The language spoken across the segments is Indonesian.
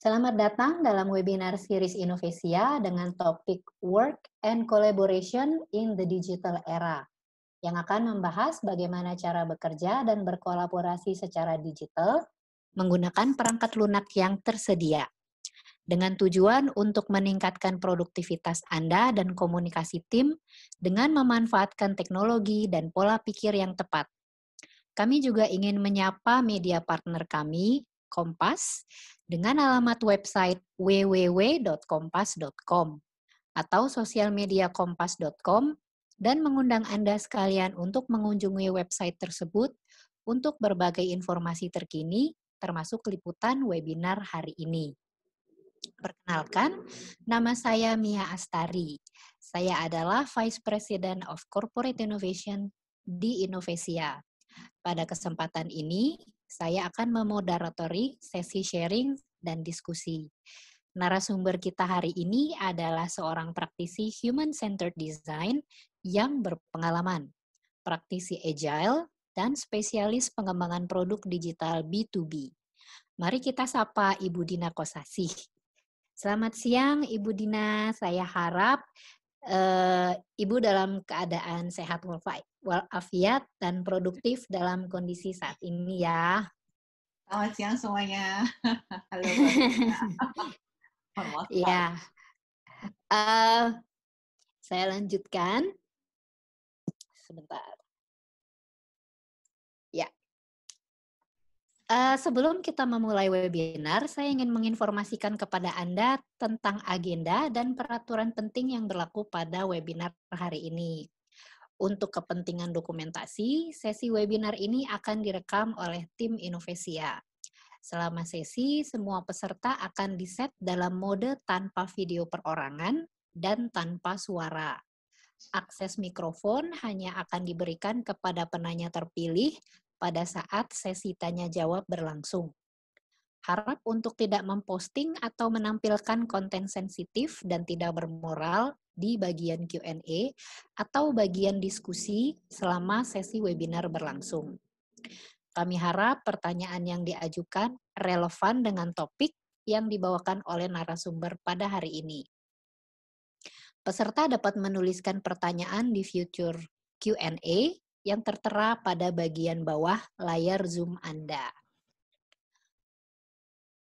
Selamat datang dalam webinar series Innovesia dengan topik Work and Collaboration in the Digital Era, yang akan membahas bagaimana cara bekerja dan berkolaborasi secara digital menggunakan perangkat lunak yang tersedia, dengan tujuan untuk meningkatkan produktivitas Anda dan komunikasi tim dengan memanfaatkan teknologi dan pola pikir yang tepat. Kami juga ingin menyapa media partner kami, Kompas, dengan alamat website www.kompas.com atau sosial media kompas.com dan mengundang Anda sekalian untuk mengunjungi website tersebut untuk berbagai informasi terkini, termasuk liputan webinar hari ini. Perkenalkan, nama saya Mia Astari. Saya adalah Vice President of Corporate Innovation di Innovesia. Pada kesempatan ini, saya akan memoderatori sesi sharing dan diskusi. Narasumber kita hari ini adalah seorang praktisi Human-Centered Design yang berpengalaman, praktisi Agile, dan spesialis pengembangan produk digital B2B. Mari kita sapa Ibu Dina Kosasih. Selamat siang Ibu Dina, saya harap Ibu dalam keadaan sehat walafiat dan produktif dalam kondisi saat ini ya. Selamat siang semuanya. Halo Mbak Mia. Hormat sekali. Ya, saya lanjutkan. Sebentar. Ya. Sebelum kita memulai webinar, saya ingin menginformasikan kepada Anda tentang agenda dan peraturan penting yang berlaku pada webinar hari ini. Untuk kepentingan dokumentasi, sesi webinar ini akan direkam oleh tim Innovesia. Selama sesi, semua peserta akan diset dalam mode tanpa video perorangan dan tanpa suara. Akses mikrofon hanya akan diberikan kepada penanya terpilih pada saat sesi tanya-jawab berlangsung. Harap untuk tidak memposting atau menampilkan konten sensitif dan tidak bermoral di bagian Q&A atau bagian diskusi selama sesi webinar berlangsung. Kami harap pertanyaan yang diajukan relevan dengan topik yang dibawakan oleh narasumber pada hari ini. Peserta dapat menuliskan pertanyaan di fitur Q&A yang tertera pada bagian bawah layar Zoom Anda.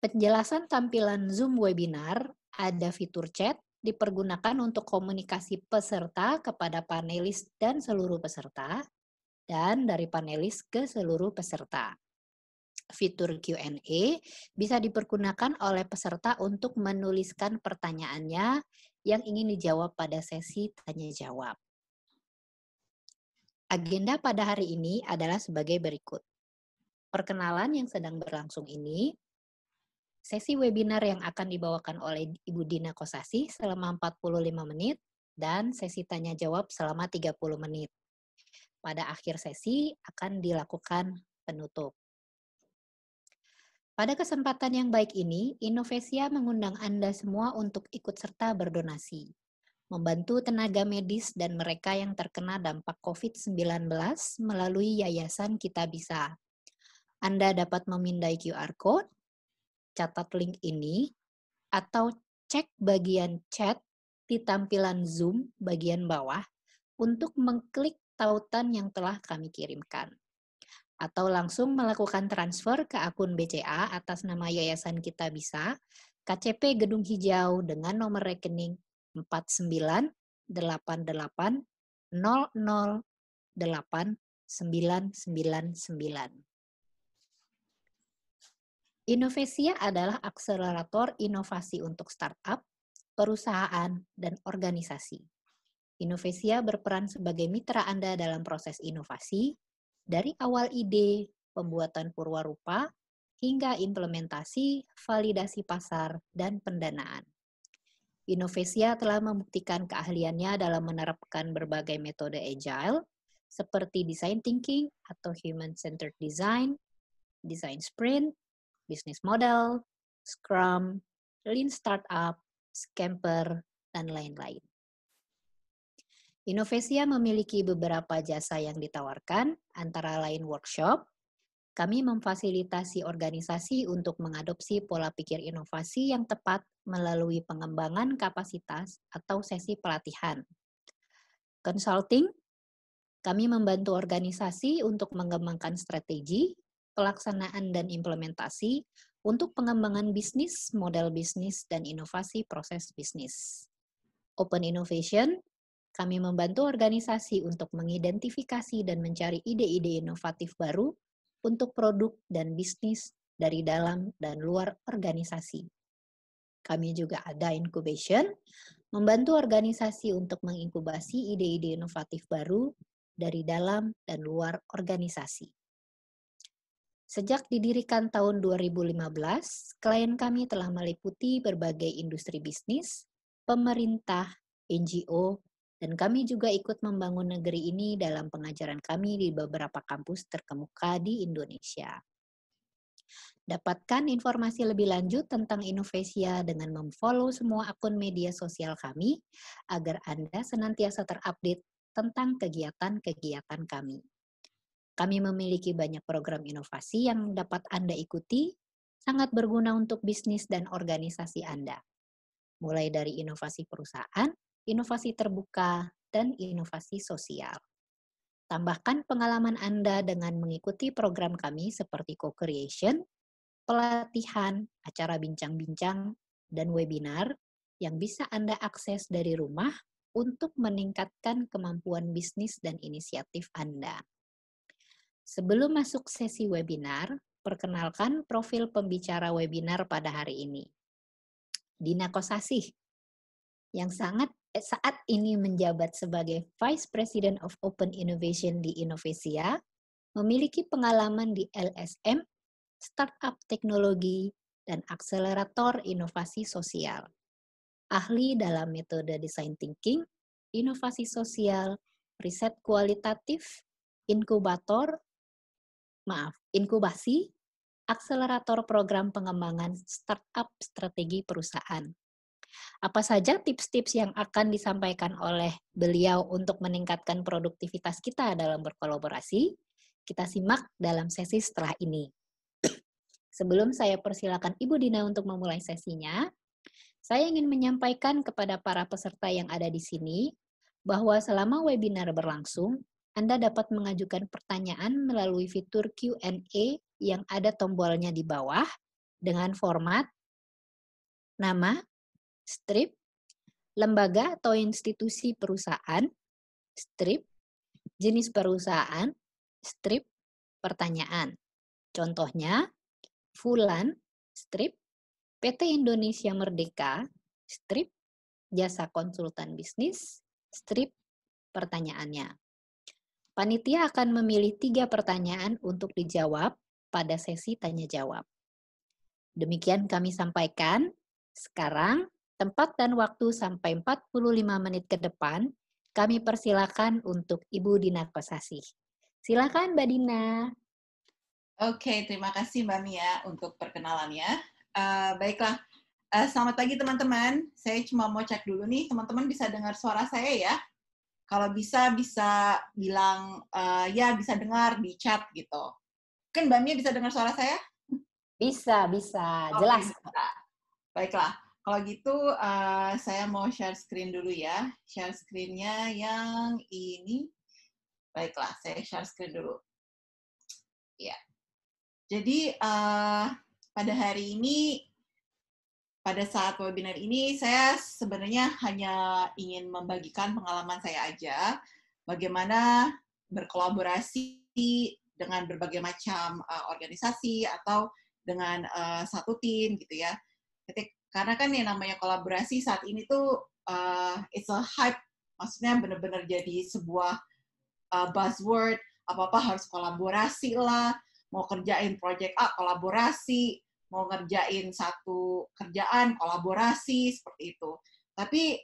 Penjelasan tampilan Zoom webinar, ada fitur chat, dipergunakan untuk komunikasi peserta kepada panelis dan seluruh peserta, dan dari panelis ke seluruh peserta. Fitur Q&A bisa dipergunakan oleh peserta untuk menuliskan pertanyaannya yang ingin dijawab pada sesi tanya-jawab. Agenda pada hari ini adalah sebagai berikut. Perkenalan yang sedang berlangsung ini, sesi webinar yang akan dibawakan oleh Ibu Dina Kosasih selama 45 menit, dan sesi tanya-jawab selama 30 menit. Pada akhir sesi akan dilakukan penutup. Pada kesempatan yang baik ini, Innovesia mengundang Anda semua untuk ikut serta berdonasi, membantu tenaga medis dan mereka yang terkena dampak COVID-19 melalui Yayasan Kita Bisa. Anda dapat memindai QR Code, catat link ini, atau cek bagian chat di tampilan Zoom bagian bawah untuk mengklik tautan yang telah kami kirimkan. Atau langsung melakukan transfer ke akun BCA atas nama Yayasan Kita Bisa, KCP Gedung Hijau dengan nomor rekening 4988008999. Innovesia adalah akselerator inovasi untuk startup, perusahaan, dan organisasi. Innovesia berperan sebagai mitra Anda dalam proses inovasi, dari awal ide, pembuatan purwarupa, hingga implementasi, validasi pasar, dan pendanaan. Innovesia telah membuktikan keahliannya dalam menerapkan berbagai metode agile, seperti design thinking atau human-centered design, design sprint, business model, scrum, lean startup, scamper, dan lain-lain. Innovesia memiliki beberapa jasa yang ditawarkan, antara lain workshop, Kami memfasilitasi organisasi untuk mengadopsi pola pikir inovasi yang tepat melalui pengembangan kapasitas atau sesi pelatihan. Consulting, kami membantu organisasi untuk mengembangkan strategi, pelaksanaan dan implementasi untuk pengembangan bisnis, model bisnis, dan inovasi proses bisnis. Open Innovation, kami membantu organisasi untuk mengidentifikasi dan mencari ide-ide inovatif baru untuk produk dan bisnis dari dalam dan luar organisasi. Kami juga ada Incubation, membantu organisasi untuk menginkubasi ide-ide inovatif baru dari dalam dan luar organisasi. Sejak didirikan tahun 2015, klien kami telah meliputi berbagai industri bisnis, pemerintah, NGO, dan kami juga ikut membangun negeri ini dalam pengajaran kami di beberapa kampus terkemuka di Indonesia. Dapatkan informasi lebih lanjut tentang Innovasia dengan memfollow semua akun media sosial kami agar Anda senantiasa terupdate tentang kegiatan-kegiatan kami. Kami memiliki banyak program inovasi yang dapat Anda ikuti, sangat berguna untuk bisnis dan organisasi Anda. Mulai dari inovasi perusahaan, inovasi terbuka, dan inovasi sosial. Tambahkan pengalaman Anda dengan mengikuti program kami seperti co-creation, pelatihan, acara bincang-bincang, dan webinar yang bisa Anda akses dari rumah untuk meningkatkan kemampuan bisnis dan inisiatif Anda. Sebelum masuk sesi webinar, perkenalkan profil pembicara webinar pada hari ini. Dina Kosasih, yang saat ini menjabat sebagai Vice President of Open Innovation di Innovasia, memiliki pengalaman di LSM, startup teknologi, dan akselerator inovasi sosial. Ahli dalam metode design thinking, inovasi sosial, riset kualitatif, inkubasi, akselerator program pengembangan startup strategi perusahaan. Apa saja tips-tips yang akan disampaikan oleh beliau untuk meningkatkan produktivitas kita dalam berkolaborasi? Kita simak dalam sesi setelah ini. Sebelum saya persilakan Ibu Dina untuk memulai sesinya, saya ingin menyampaikan kepada para peserta yang ada di sini bahwa selama webinar berlangsung, Anda dapat mengajukan pertanyaan melalui fitur Q&A yang ada tombolnya di bawah dengan format nama, strip, lembaga atau institusi perusahaan, strip, jenis perusahaan, strip, pertanyaan. Contohnya, Fulan, strip, PT Indonesia Merdeka, strip, jasa konsultan bisnis, strip, pertanyaannya. Panitia akan memilih 3 pertanyaan untuk dijawab pada sesi tanya-jawab. Demikian kami sampaikan. Sekarang, tempat dan waktu sampai 45 menit ke depan, kami persilakan untuk Ibu Dina Kosasih. Silakan Mbak Dina. Oke, terima kasih Mbak Mia untuk perkenalannya. Baiklah, selamat pagi teman-teman. Saya cuma mau cek dulu nih, teman-teman bisa dengar suara saya ya? Kalau bisa bilang ya bisa dengar di chat gitu. Kan Mbak Mia bisa dengar suara saya? Bisa. Jelas. Okay, bisa. Baiklah, kalau gitu saya mau share screen dulu ya. Share screen-nya yang ini. Baiklah, saya share screen dulu. Ya. Jadi pada hari ini, pada saat webinar ini, saya sebenarnya hanya ingin membagikan pengalaman saya aja, bagaimana berkolaborasi dengan berbagai macam organisasi atau dengan satu tim gitu ya. Karena kan yang namanya kolaborasi saat ini tuh it's a hype, maksudnya benar-benar jadi sebuah buzzword, apa-apa harus kolaborasi lah, mau kerjain project A kolaborasi, mau ngerjain satu kerjaan kolaborasi, seperti itu. Tapi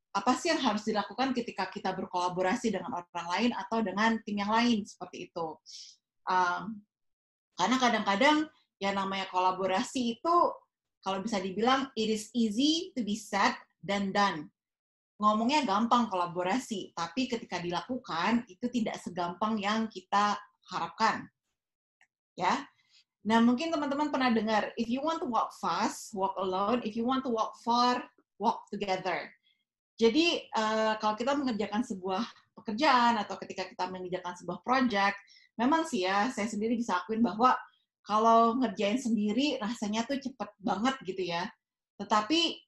apa sih yang harus dilakukan ketika kita berkolaborasi dengan orang lain atau dengan tim yang lain, seperti itu. Karena kadang-kadang yang namanya kolaborasi itu, kalau bisa dibilang, it is easy to be said than done. Ngomongnya gampang kolaborasi, tapi ketika dilakukan, itu tidak segampang yang kita harapkan. ya. Nah, mungkin teman-teman pernah dengar, if you want to walk fast, walk alone. If you want to walk far, walk together. Jadi, kalau kita mengerjakan sebuah pekerjaan atau ketika kita mengerjakan sebuah project, memang sih ya, saya sendiri bisa akuin bahwa kalau ngerjain sendiri rasanya tuh cepet banget gitu ya. Tetapi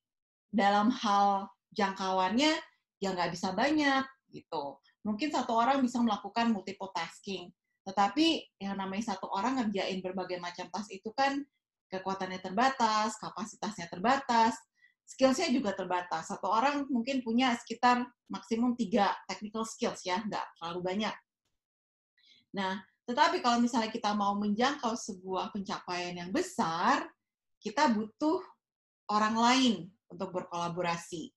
dalam hal jangkauannya, ya nggak bisa banyak gitu. Mungkin satu orang bisa melakukan multiple tasking, tetapi yang namanya satu orang ngerjain berbagai macam task itu kan kekuatannya terbatas, kapasitasnya terbatas, skills-nya juga terbatas. Satu orang mungkin punya sekitar maksimum 3 technical skills ya, nggak terlalu banyak. Nah, tetapi kalau misalnya kita mau menjangkau sebuah pencapaian yang besar, kita butuh orang lain untuk berkolaborasi.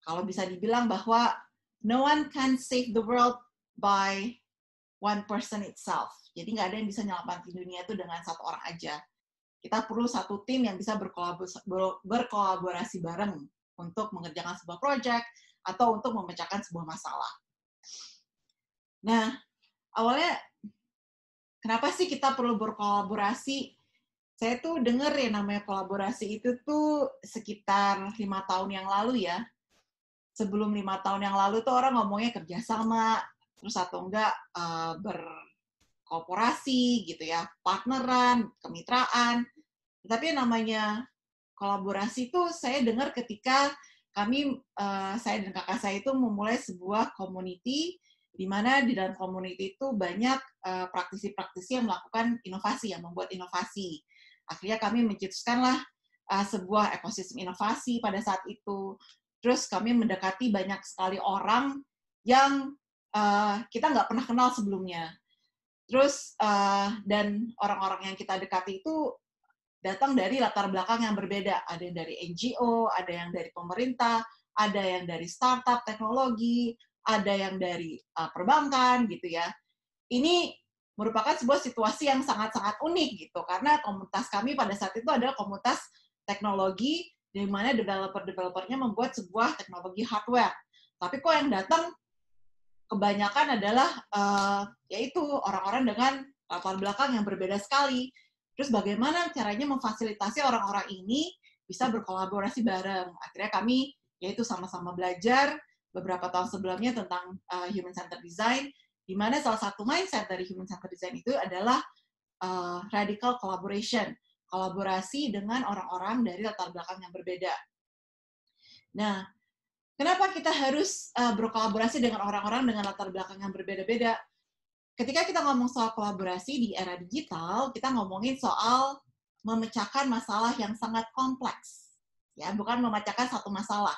Kalau bisa dibilang bahwa no one can save the world by one person itself. Jadi nggak ada yang bisa nyelamatin dunia itu dengan satu orang aja. Kita perlu satu tim yang bisa berkolaborasi bareng untuk mengerjakan sebuah project atau untuk memecahkan sebuah masalah. Nah, awalnya kenapa sih kita perlu berkolaborasi? Saya tuh dengar ya namanya kolaborasi itu tuh sekitar 5 tahun yang lalu ya. Sebelum 5 tahun yang lalu tuh orang ngomongnya kerjasama, terus atau enggak berkooperasi gitu ya, partneran, kemitraan. Tapi yang namanya kolaborasi itu saya dengar ketika kami, saya dan kakak saya itu memulai sebuah community, di mana di dalam community itu banyak praktisi-praktisi yang melakukan inovasi, yang membuat inovasi. Akhirnya kami mencetuskanlah sebuah ekosistem inovasi pada saat itu. Terus kami mendekati banyak sekali orang yang kita nggak pernah kenal sebelumnya. Terus dan orang-orang yang kita dekati itu datang dari latar belakang yang berbeda. Ada yang dari NGO, ada yang dari pemerintah, ada yang dari startup teknologi, ada yang dari perbankan gitu ya. Ini merupakan sebuah situasi yang sangat-sangat unik gitu, karena komunitas kami pada saat itu adalah komunitas teknologi di mana developer-developernya membuat sebuah teknologi hardware. Tapi kok yang datang kebanyakan adalah yaitu orang-orang dengan latar belakang yang berbeda sekali. Terus bagaimana caranya memfasilitasi orang-orang ini bisa berkolaborasi bareng. Akhirnya kami yaitu sama-sama belajar beberapa tahun sebelumnya tentang human centered design, di mana salah satu mindset dari human centered design itu adalah radical collaboration, kolaborasi dengan orang-orang dari latar belakang yang berbeda. Nah, kenapa kita harus berkolaborasi dengan orang-orang dengan latar belakang yang berbeda-beda? Ketika kita ngomong soal kolaborasi di era digital, kita ngomongin soal memecahkan masalah yang sangat kompleks. Ya, bukan memecahkan satu masalah.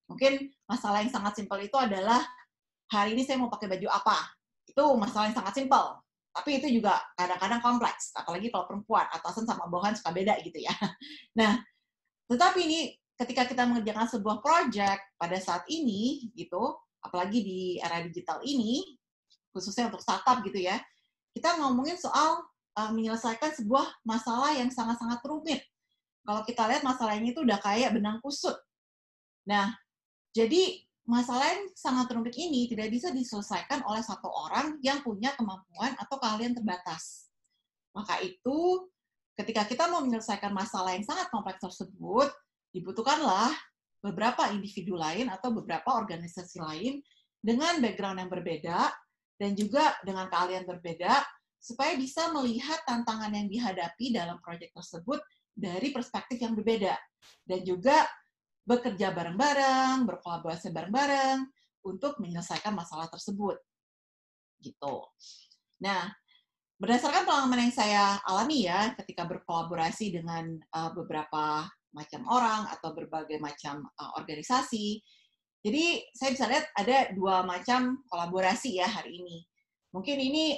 Mungkin masalah yang sangat simpel itu adalah, hari ini saya mau pakai baju apa? Itu masalah yang sangat simpel. Tapi itu juga kadang-kadang kompleks. Apalagi kalau perempuan, atasan sama bawahan suka beda gitu ya. Nah, tetapi ini ketika kita mengerjakan sebuah project pada saat ini, gitu, apalagi di era digital ini, khususnya untuk startup gitu ya, kita ngomongin soal menyelesaikan sebuah masalah yang sangat-sangat rumit. Kalau kita lihat masalahnya itu udah kayak benang kusut. Nah, jadi masalah yang sangat rumit ini tidak bisa diselesaikan oleh satu orang yang punya kemampuan atau keahlian terbatas. Maka itu, ketika kita mau menyelesaikan masalah yang sangat kompleks tersebut, dibutuhkanlah beberapa individu lain atau beberapa organisasi lain dengan background yang berbeda dan juga dengan keahlian berbeda, supaya bisa melihat tantangan yang dihadapi dalam proyek tersebut dari perspektif yang berbeda. Dan juga bekerja bareng-bareng, berkolaborasi bareng-bareng untuk menyelesaikan masalah tersebut. Gitu. Nah, berdasarkan pengalaman yang saya alami ya, ketika berkolaborasi dengan beberapa macam orang atau berbagai macam organisasi, jadi saya bisa lihat ada 2 macam kolaborasi ya hari ini. Mungkin ini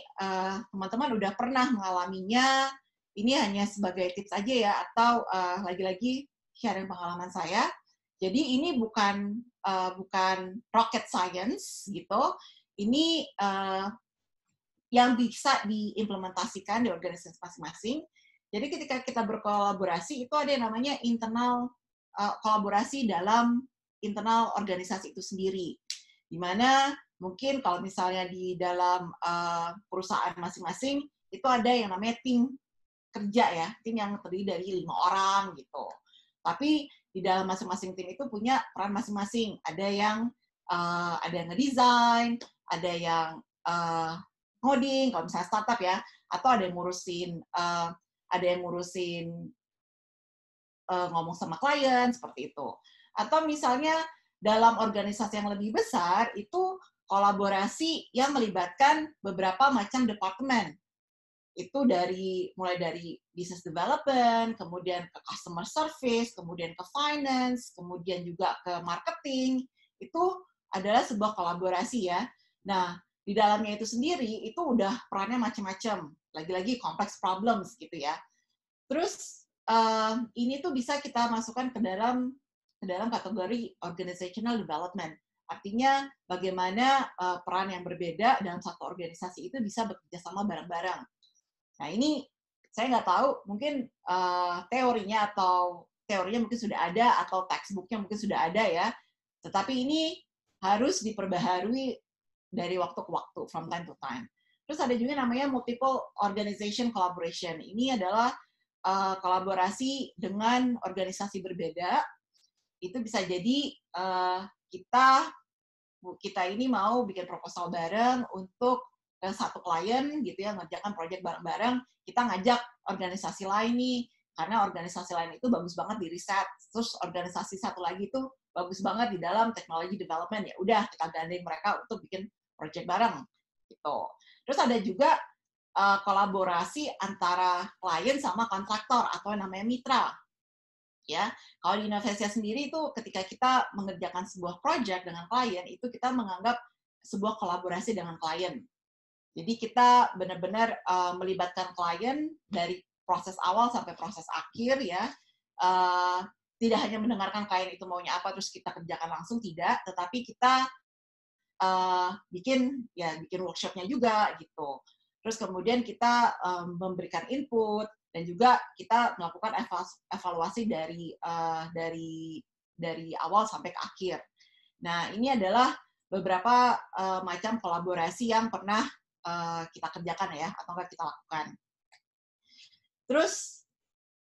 teman-teman udah pernah mengalaminya, ini hanya sebagai tips aja ya, atau lagi-lagi sharing pengalaman saya. Jadi ini bukan rocket science gitu, ini yang bisa diimplementasikan di organisasi masing-masing. Jadi ketika kita berkolaborasi, itu ada yang namanya internal kolaborasi dalam internal organisasi itu sendiri. Di mana mungkin kalau misalnya di dalam perusahaan masing-masing, itu ada yang namanya tim kerja ya, tim yang terdiri dari 5 orang gitu. Tapi di dalam masing-masing tim itu punya peran masing-masing. Ada yang ngedesain, ada yang ngoding kalau misalnya startup ya, atau ada yang ngurusin ngomong sama klien seperti itu. Atau misalnya dalam organisasi yang lebih besar itu kolaborasi yang melibatkan beberapa macam departemen. Itu mulai dari business development, kemudian ke customer service, kemudian ke finance, kemudian juga ke marketing. Itu adalah sebuah kolaborasi ya. Nah, di dalamnya itu sendiri itu udah perannya macam-macam. Lagi-lagi complex problems gitu ya. Terus ini tuh bisa kita masukkan ke dalam kategori organizational development. Artinya bagaimana peran yang berbeda dalam satu organisasi itu bisa bekerja sama bareng-bareng. Nah ini saya nggak tahu, mungkin teorinya mungkin sudah ada atau textbooknya mungkin sudah ada ya. Tetapi ini harus diperbaharui dari waktu ke waktu, from time to time. Terus ada juga namanya multiple organization collaboration. Ini adalah kolaborasi dengan organisasi berbeda. Itu bisa jadi kita ini mau bikin proposal bareng untuk satu klien gitu ya, ngerjakan proyek bareng-bareng, kita ngajak organisasi lain nih, karena organisasi lain itu bagus banget di riset, terus organisasi satu lagi itu bagus banget di dalam technology development, ya udah kita gandeng mereka untuk bikin proyek bareng gitu. Terus ada juga kolaborasi antara klien sama kontraktor atau namanya mitra. Ya, kalau di Innovesia sendiri itu ketika kita mengerjakan sebuah project dengan klien, itu kita menganggap sebuah kolaborasi dengan klien. Jadi kita benar-benar melibatkan klien dari proses awal sampai proses akhir ya. Tidak hanya mendengarkan klien itu maunya apa terus kita kerjakan langsung, tidak, tetapi kita bikin workshopnya juga gitu. Terus kemudian kita memberikan input dan juga kita melakukan evaluasi dari awal sampai ke akhir. Nah ini adalah beberapa macam kolaborasi yang pernah kita kerjakan ya, atau nggak kita lakukan. Terus,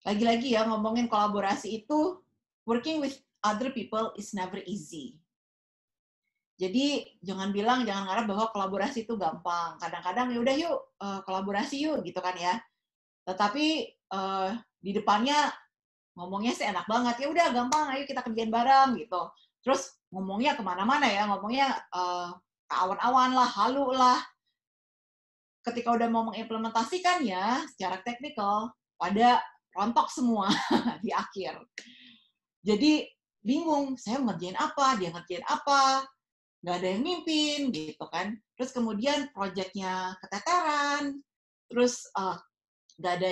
lagi-lagi ya, ngomongin kolaborasi itu, working with other people is never easy. Jadi, jangan harap bahwa kolaborasi itu gampang. Kadang-kadang, yaudah yuk, kolaborasi yuk, gitu kan ya. Tetapi, di depannya, ngomongnya sih enak banget. Ya udah, gampang, ayo kita kerjain bareng, gitu. Terus, ngomongnya kemana-mana ya, ngomongnya ke awan-awan lah, halu lah. Ketika udah mau mengimplementasikan ya, secara teknikal, pada rontok semua di akhir. Jadi bingung, saya ngerjain apa, dia ngerjain apa, nggak ada yang mimpin, gitu kan. Terus kemudian proyeknya keteteran, terus nggak ada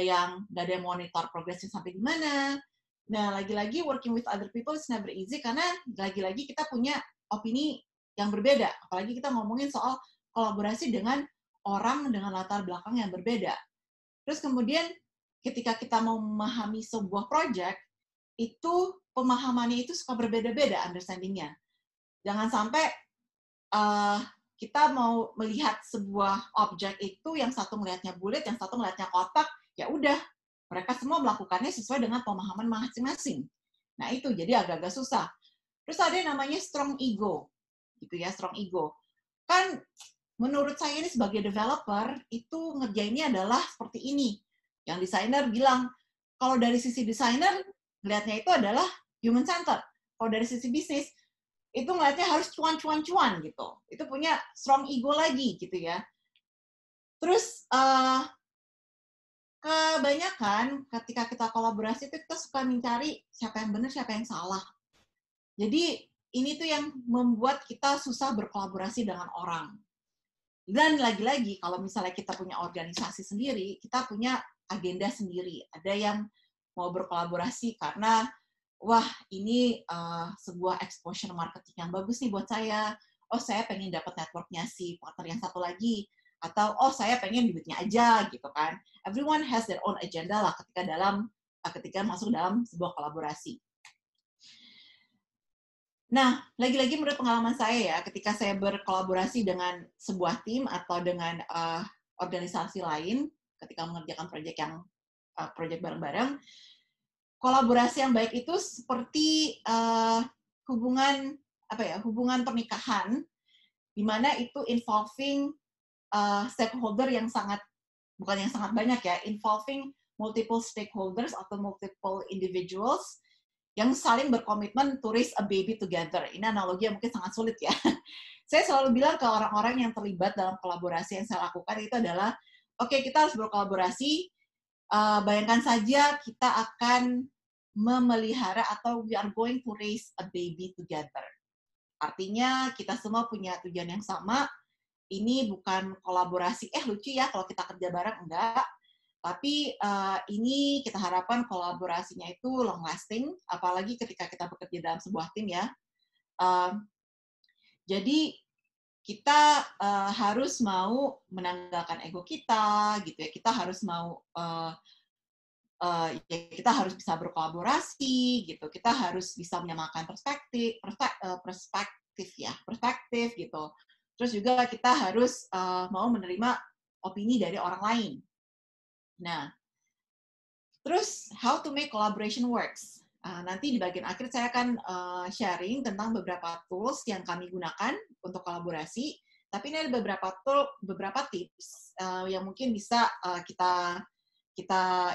yang monitor progresnya sampai di mana. Nah, lagi-lagi working with other people is never easy, karena lagi-lagi kita punya opini yang berbeda. Apalagi kita ngomongin soal kolaborasi dengan orang dengan latar belakang yang berbeda. Terus kemudian ketika kita mau memahami sebuah project, itu pemahamannya itu suka berbeda-beda understanding-nya. Jangan sampai kita mau melihat sebuah objek itu, yang satu melihatnya bulat, yang satu melihatnya kotak, ya udah, mereka semua melakukannya sesuai dengan pemahaman masing-masing. Nah itu, jadi agak-agak susah. Terus ada yang namanya strong ego, gitu ya, strong ego. Kan menurut saya ini sebagai developer, itu ngerjainnya adalah seperti ini. Yang desainer bilang, kalau dari sisi desainer, ngelihatnya itu adalah human center. Kalau dari sisi bisnis, itu ngelihatnya harus cuan-cuan-cuan gitu. Itu punya strong ego lagi gitu ya. Terus, kebanyakan ketika kita kolaborasi itu kita suka mencari siapa yang benar, siapa yang salah. Jadi, ini tuh yang membuat kita susah berkolaborasi dengan orang. Dan lagi-lagi, kalau misalnya kita punya organisasi sendiri, kita punya agenda sendiri. Ada yang mau berkolaborasi karena, wah ini sebuah exposure marketing yang bagus nih buat saya. Oh, saya pengen dapat network-nya si partner yang satu lagi. Atau, oh saya pengen duitnya aja, gitu kan. Everyone has their own agenda lah ketika masuk dalam sebuah kolaborasi. Nah, lagi-lagi menurut pengalaman saya ya, ketika saya berkolaborasi dengan sebuah tim atau dengan organisasi lain, ketika mengerjakan proyek bareng-bareng. Kolaborasi yang baik itu seperti hubungan pernikahan, di mana itu involving stakeholder yang bukan yang sangat banyak ya, involving multiple stakeholders atau multiple individuals yang saling berkomitmen to raise a baby together. Ini analogi yang mungkin sangat sulit ya. Saya selalu bilang ke orang-orang yang terlibat dalam kolaborasi yang saya lakukan itu adalah, oke, kita harus berkolaborasi. Bayangkan saja kita akan memelihara atau we are going to raise a baby together. Artinya kita semua punya tujuan yang sama. Ini bukan kolaborasi, lucu ya kalau kita kerja bareng, enggak. Tapi ini kita harapkan kolaborasinya itu long lasting, apalagi ketika kita bekerja dalam sebuah tim ya. Jadi kita harus mau menanggalkan ego kita, gitu ya. Kita harus mau kita harus bisa berkolaborasi, gitu. Kita harus bisa menyamakan perspektif gitu. Terus juga kita harus mau menerima opini dari orang lain. Nah, terus how to make collaboration works. Nanti di bagian akhir saya akan sharing tentang beberapa tools yang kami gunakan untuk kolaborasi. Tapi ini ada beberapa tips yang mungkin bisa kita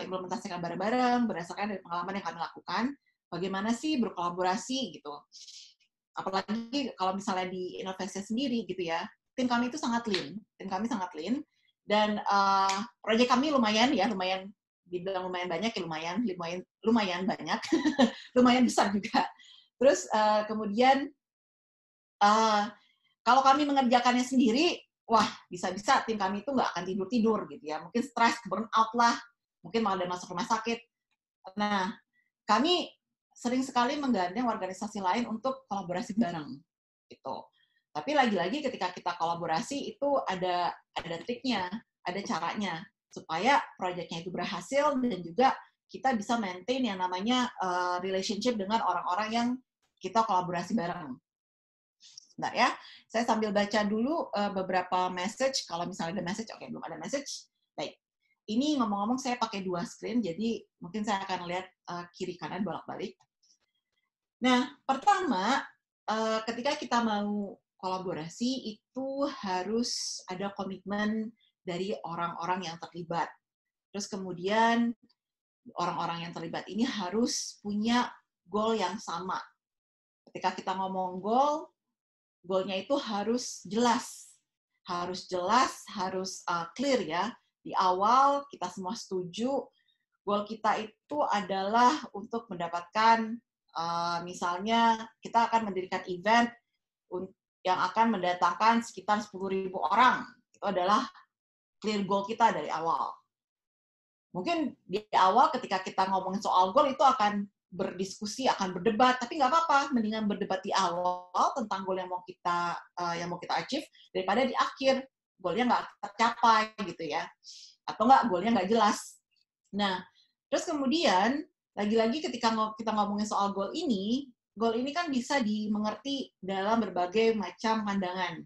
implementasikan bareng-bareng berdasarkan dari pengalaman yang kami lakukan. Bagaimana sih berkolaborasi gitu. Apalagi kalau misalnya di Innovasia sendiri gitu ya, tim kami itu sangat lean. Dan proyek kami lumayan dibilang lumayan banyak ya, lumayan banyak, lumayan besar juga. Terus kemudian kalau kami mengerjakannya sendiri, wah bisa-bisa tim kami itu nggak akan tidur gitu ya, mungkin stres, burn out lah, mungkin malah masuk rumah sakit. Nah, kami sering sekali menggandeng organisasi lain untuk kolaborasi bareng gitu. Tapi lagi-lagi ketika kita kolaborasi itu ada triknya, ada caranya supaya proyeknya itu berhasil dan juga kita bisa maintain yang namanya relationship dengan orang-orang yang kita kolaborasi bareng. Bentar ya, saya sambil baca dulu beberapa message. Kalau misalnya ada message, oke, belum ada message. Baik. Ini ngomong-ngomong saya pakai 2 screen, jadi mungkin saya akan lihat kiri kanan bolak-balik. Nah, pertama, ketika kita mau kolaborasi, itu harus ada komitmen dari orang-orang yang terlibat. Terus kemudian, orang-orang yang terlibat ini harus punya goal yang sama. Ketika kita ngomong goal-nya itu harus jelas. Harus clear ya. Di awal kita semua setuju, goal kita itu adalah untuk mendapatkan, misalnya kita akan mendirikan event yang akan mendatangkan sekitar 10.000 orang. Itu adalah clear goal kita dari awal. Mungkin di awal ketika kita ngomongin soal goal itu akan berdiskusi, akan berdebat, tapi nggak apa-apa, mendingan berdebat di awal tentang goal yang mau kita achieve daripada di akhir goalnya nggak tercapai gitu ya, atau nggak goalnya nggak jelas. Nah, terus kemudian lagi-lagi ketika kita ngomongin soal goal ini kan bisa dimengerti dalam berbagai macam pandangan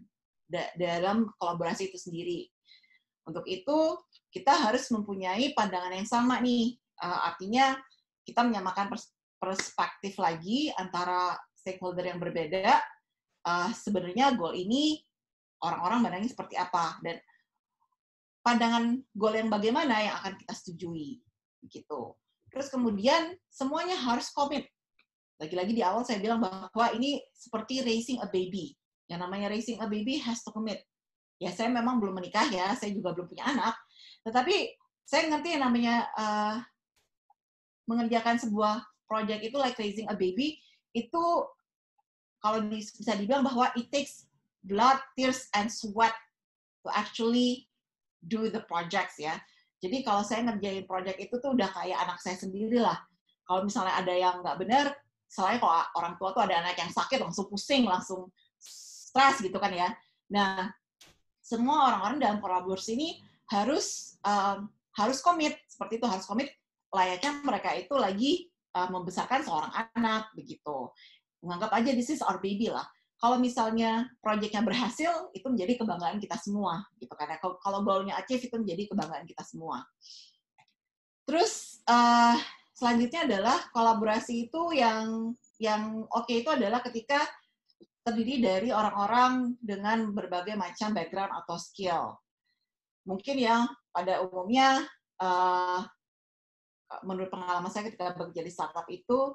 dalam kolaborasi itu sendiri. Untuk itu kita harus mempunyai pandangan yang sama nih, artinya kita menyamakan perspektif lagi antara stakeholder yang berbeda. Sebenarnya goal ini orang-orang pandangnya seperti apa, dan pandangan goal yang bagaimana yang akan kita setujui, begitu. Terus kemudian semuanya harus komit. Lagi-lagi di awal saya bilang bahwa ini seperti raising a baby. Yang namanya raising a baby has to commit. Ya, saya memang belum menikah ya, saya juga belum punya anak, tetapi saya ngerti yang namanya mengerjakan sebuah project itu like raising a baby, itu kalau bisa dibilang bahwa it takes blood, tears, and sweat to actually do the projects ya. Jadi kalau saya ngerjain project itu tuh udah kayak anak saya sendiri lah. Kalau misalnya ada yang nggak benar, selain kalau orang tua tuh ada anak yang sakit, langsung pusing, langsung stres gitu kan ya. Nah, semua orang-orang dalam kolaborasi ini harus komit, seperti itu, harus komit layaknya mereka itu lagi membesarkan seorang anak, begitu. Menganggap aja this is our baby lah. kalau misalnya proyeknya berhasil, itu menjadi kebanggaan kita semua, gitu. Karena kalau goal-nya achieve, itu menjadi kebanggaan kita semua. Terus selanjutnya adalah kolaborasi itu yang oke itu adalah ketika terdiri dari orang-orang dengan berbagai macam background atau skill. Mungkin ya pada umumnya menurut pengalaman saya ketika bekerja di startup itu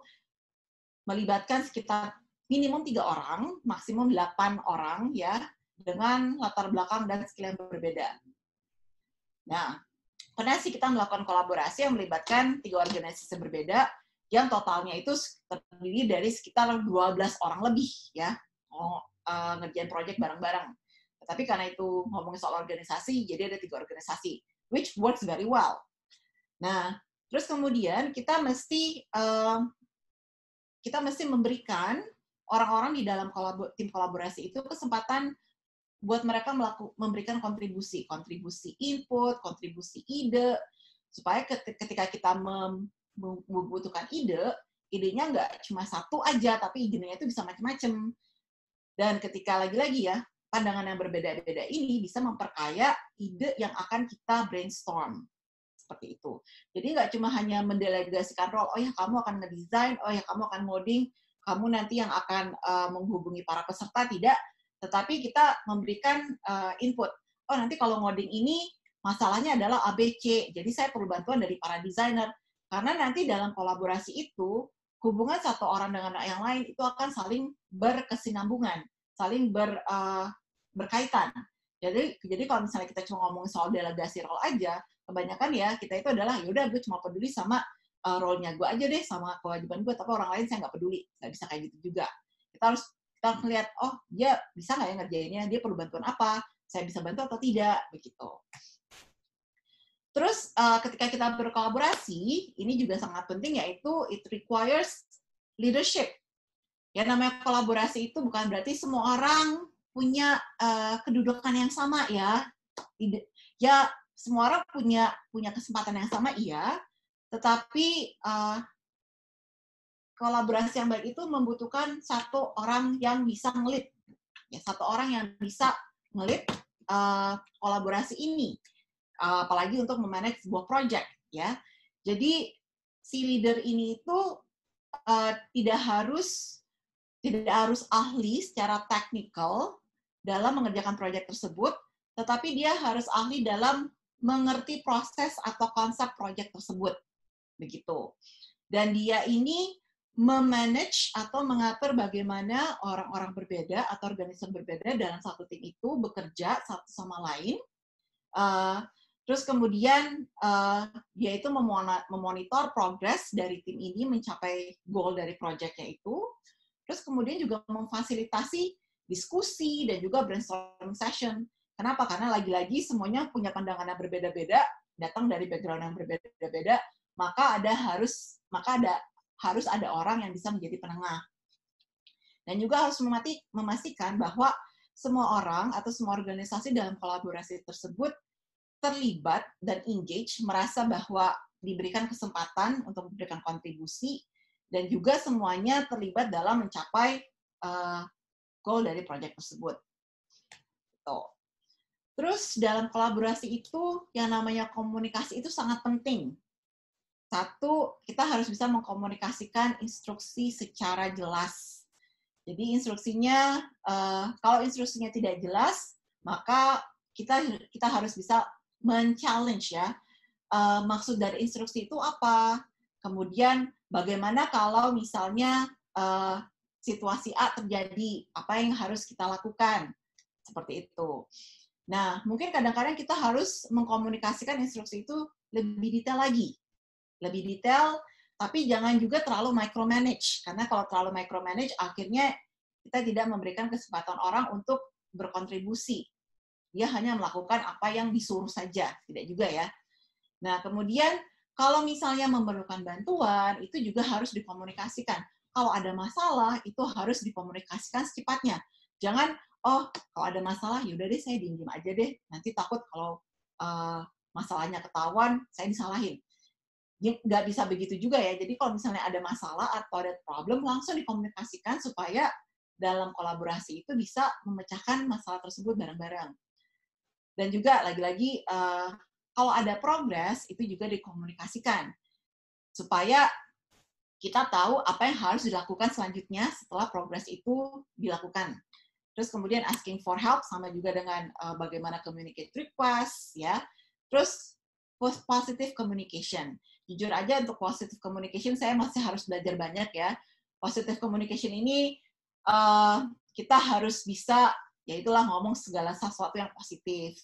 melibatkan sekitar minimum 3 orang, maksimum 8 orang ya, dengan latar belakang dan skill yang berbeda. Nah, pernah sih kita melakukan kolaborasi yang melibatkan 3 organisasi berbeda, yang totalnya itu terdiri dari sekitar 12 orang lebih ya, ngerjain project bareng-bareng. Tapi karena itu ngomongin soal organisasi, jadi ada 3 organisasi, which works very well. Nah, terus kemudian kita mesti memberikan orang-orang di dalam tim kolaborasi itu kesempatan buat mereka memberikan kontribusi input, kontribusi ide, supaya ketika kita membutuhkan idenya nggak cuma satu aja, tapi idenya itu bisa macam-macam. Dan ketika lagi-lagi ya, pandangan yang berbeda-beda ini bisa memperkaya ide yang akan kita brainstorm. Seperti itu. Jadi nggak cuma hanya mendelegasikan role, oh ya kamu akan ngedesain, oh ya kamu akan ngoding, kamu nanti yang akan menghubungi para peserta, tidak. Tetapi kita memberikan input. Oh nanti kalau ngoding ini masalahnya adalah ABC, jadi saya perlu bantuan dari para desainer. Karena nanti dalam kolaborasi itu, hubungan satu orang dengan yang lain itu akan saling berkesinambungan, saling berkaitan. Jadi kalau misalnya kita cuma ngomong soal delegasi role aja, kebanyakan ya kita itu adalah yaudah gue cuma peduli sama role-nya gue aja deh, sama kewajiban gue, tapi orang lain saya nggak peduli. Nggak bisa kayak gitu juga. Kita harus melihat, oh dia bisa nggak ya ngerjainnya, dia perlu bantuan apa, saya bisa bantu atau tidak, begitu. Terus ketika kita berkolaborasi, ini juga sangat penting, yaitu it requires leadership. Ya namanya kolaborasi itu bukan berarti semua orang punya kedudukan yang sama ya. Ya semua orang punya kesempatan yang sama iya, tetapi kolaborasi yang baik itu membutuhkan satu orang yang bisa ngelit, ya satu orang yang bisa ngelit kolaborasi ini, apalagi untuk memanage sebuah project ya. Jadi si leader ini itu tidak harus ahli secara teknikal dalam mengerjakan proyek tersebut, tetapi dia harus ahli dalam mengerti proses atau konsep proyek tersebut. Begitu. Dan dia ini memanage atau mengatur bagaimana orang-orang berbeda atau organisasi berbeda dalam satu tim itu bekerja satu sama lain. Terus kemudian dia itu memonitor progres dari tim ini mencapai goal dari proyeknya itu. Terus kemudian juga memfasilitasi diskusi dan juga brainstorming session. Kenapa? Karena lagi-lagi semuanya punya pandangan yang berbeda-beda, datang dari background yang berbeda-beda, maka harus ada orang yang bisa menjadi penengah. Dan juga harus memastikan bahwa semua orang atau semua organisasi dalam kolaborasi tersebut terlibat dan engage, merasa bahwa diberikan kesempatan untuk memberikan kontribusi, dan juga semuanya terlibat dalam mencapai goal dari proyek tersebut. Tuh. Terus dalam kolaborasi itu yang namanya komunikasi itu sangat penting. Satu, kita harus bisa mengkomunikasikan instruksi secara jelas. Jadi instruksinya, kalau instruksinya tidak jelas, maka kita harus bisa men-challenge ya. Maksud dari instruksi itu apa? Kemudian bagaimana kalau misalnya situasi A terjadi, apa yang harus kita lakukan? Seperti itu. Nah, mungkin kadang-kadang kita harus mengkomunikasikan instruksi itu lebih detail lagi. Lebih detail, tapi jangan juga terlalu micromanage. Karena kalau terlalu micromanage, akhirnya kita tidak memberikan kesempatan orang untuk berkontribusi. Dia hanya melakukan apa yang disuruh saja, tidak juga ya. Nah, kemudian kalau misalnya memerlukan bantuan, itu juga harus dikomunikasikan. Kalau ada masalah, itu harus dikomunikasikan secepatnya. Jangan, oh, kalau ada masalah, yaudah deh saya diem aja deh. Nanti takut kalau masalahnya ketahuan, saya disalahin. Nggak bisa begitu juga ya. Jadi kalau misalnya ada masalah atau ada problem, langsung dikomunikasikan supaya dalam kolaborasi itu bisa memecahkan masalah tersebut bareng-bareng. Dan juga lagi-lagi kalau ada progres itu juga dikomunikasikan supaya kita tahu apa yang harus dilakukan selanjutnya setelah progres itu dilakukan. Terus kemudian asking for help sama juga dengan bagaimana communicate request ya. Terus positive communication. Jujur aja untuk positive communication saya masih harus belajar banyak ya. Positive communication ini kita harus bisa ya itulah ngomong segala sesuatu yang positif.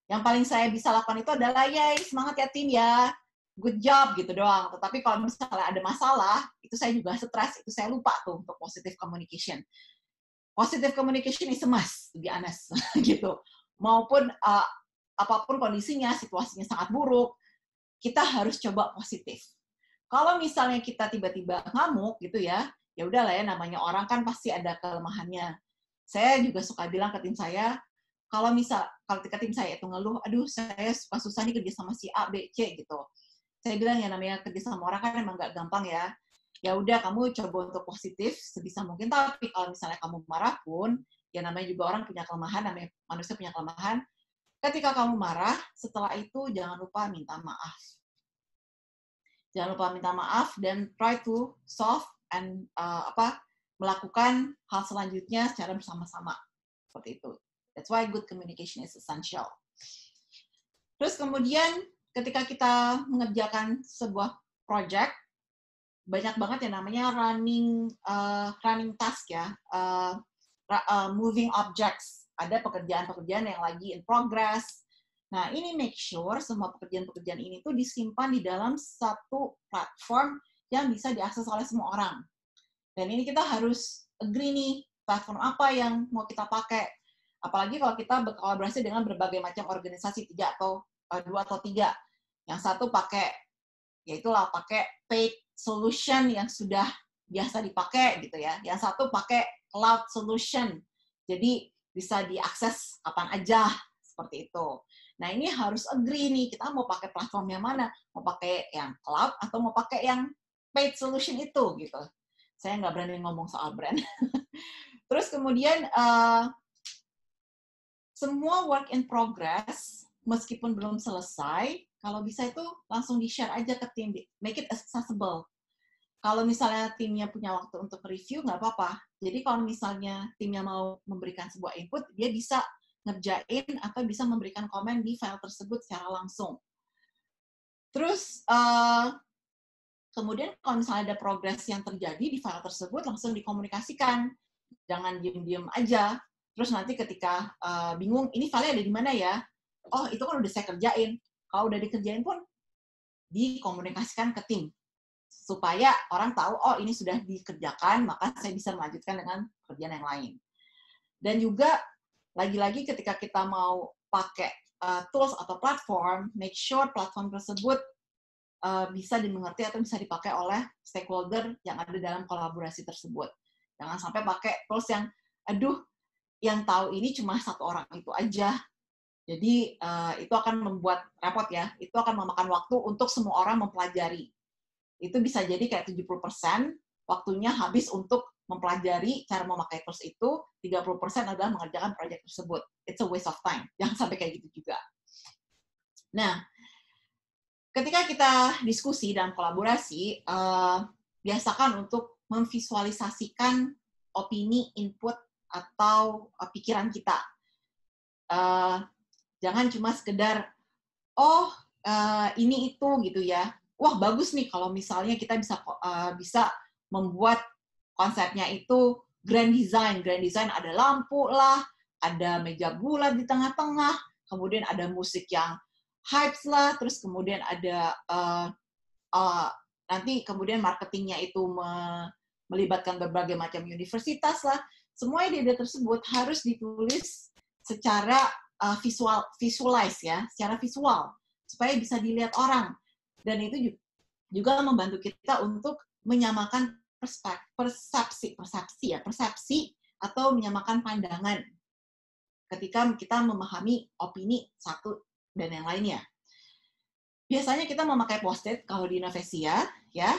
Yang paling saya bisa lakukan itu adalah yay semangat ya tim ya, good job gitu doang. Tetapi kalau misalnya ada masalah, itu saya juga stres, itu saya lupa tuh untuk positive communication. Positive communication is a must, to be honest, gitu. Maupun apapun kondisinya, situasinya sangat buruk, kita harus coba positif. Kalau misalnya kita tiba-tiba ngamuk gitu ya udahlah ya namanya orang kan pasti ada kelemahannya. Saya juga suka bilang ke tim saya, kalau ketika tim saya itu ngeluh, aduh saya suka susah nih kerja sama si A, B, C gitu. Saya bilang ya namanya kerja sama orang kan emang nggak gampang ya. Ya udah kamu coba untuk positif sebisa mungkin, tapi kalau misalnya kamu marah pun, ya namanya juga orang punya kelemahan, namanya manusia punya kelemahan. Ketika kamu marah, setelah itu jangan lupa minta maaf. Jangan lupa minta maaf dan try to solve and melakukan hal selanjutnya secara bersama-sama. Seperti itu. That's why good communication is essential. Terus kemudian ketika kita mengerjakan sebuah project, banyak banget yang namanya running task ya, moving objects. Ada pekerjaan-pekerjaan yang lagi in progress. Nah, ini make sure semua pekerjaan-pekerjaan ini tuh disimpan di dalam satu platform yang bisa diakses oleh semua orang. Dan ini kita harus agree nih, platform apa yang mau kita pakai. Apalagi kalau kita berkolaborasi dengan berbagai macam organisasi, 2 atau 3. Yang satu pakai, yaitulah pakai paid solution yang sudah biasa dipakai gitu ya. Yang satu pakai cloud solution. Jadi bisa diakses kapan aja, seperti itu. Nah, ini harus agree nih, kita mau pakai platform yang mana? Mau pakai yang cloud atau mau pakai yang paid solution itu gitu. Saya nggak berani ngomong soal brand. Terus kemudian semua work in progress, meskipun belum selesai, kalau bisa itu langsung di-share aja ke tim, make it accessible. Kalau misalnya timnya punya waktu untuk review, nggak apa-apa. Jadi kalau misalnya timnya mau memberikan sebuah input, dia bisa ngerjain atau bisa memberikan komen di file tersebut secara langsung. Terus kemudian kalau misalnya ada progres yang terjadi di file tersebut, langsung dikomunikasikan. Jangan diem-diem aja. Terus nanti ketika bingung, ini file ada di mana ya? Oh, itu kan udah saya kerjain. Kalau udah dikerjain pun, dikomunikasikan ke tim. Supaya orang tahu, oh ini sudah dikerjakan, maka saya bisa melanjutkan dengan pekerjaan yang lain. Dan juga, lagi-lagi ketika kita mau pakai tools atau platform, make sure platform tersebut bisa dimengerti atau bisa dipakai oleh stakeholder yang ada dalam kolaborasi tersebut. Jangan sampai pakai tools yang, aduh, yang tahu ini cuma satu orang itu aja. Jadi itu akan membuat repot ya. Itu akan memakan waktu untuk semua orang mempelajari. Itu bisa jadi kayak 70% waktunya habis untuk mempelajari cara memakai tools itu, 30% adalah mengerjakan proyek tersebut. It's a waste of time. Jangan sampai kayak gitu juga. Nah, ketika kita diskusi dan kolaborasi, biasakan untuk memvisualisasikan opini, input, atau pikiran kita. Jangan cuma sekedar, oh ini itu gitu ya. Wah bagus nih kalau misalnya kita bisa membuat konsepnya itu grand design. Grand design ada lampu lah, ada meja bulat di tengah-tengah, kemudian ada musik yang hype lah, terus kemudian ada nanti kemudian marketingnya itu melibatkan berbagai macam universitas lah. Semua ide-ide tersebut harus ditulis secara visualize ya, secara visual supaya bisa dilihat orang. Dan itu juga membantu kita untuk menyamakan persepsi atau menyamakan pandangan ketika kita memahami opini satu dan yang lainnya. Biasanya kita memakai post-it kalau di Innovesia, ya.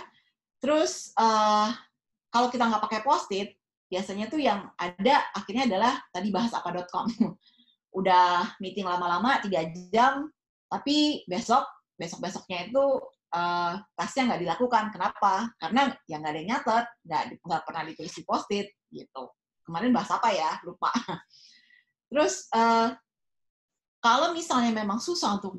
Terus kalau kita nggak pakai post-it, biasanya tuh yang ada akhirnya adalah tadi bahas apa.com. Udah meeting lama-lama 3 jam, tapi besok-besoknya itu tasnya nggak dilakukan. Kenapa? Karena yang nggak ada yang nyatet, nggak pernah ditulis di post-it, gitu. Kemarin bahas apa ya? Lupa. Terus, kalau misalnya memang susah untuk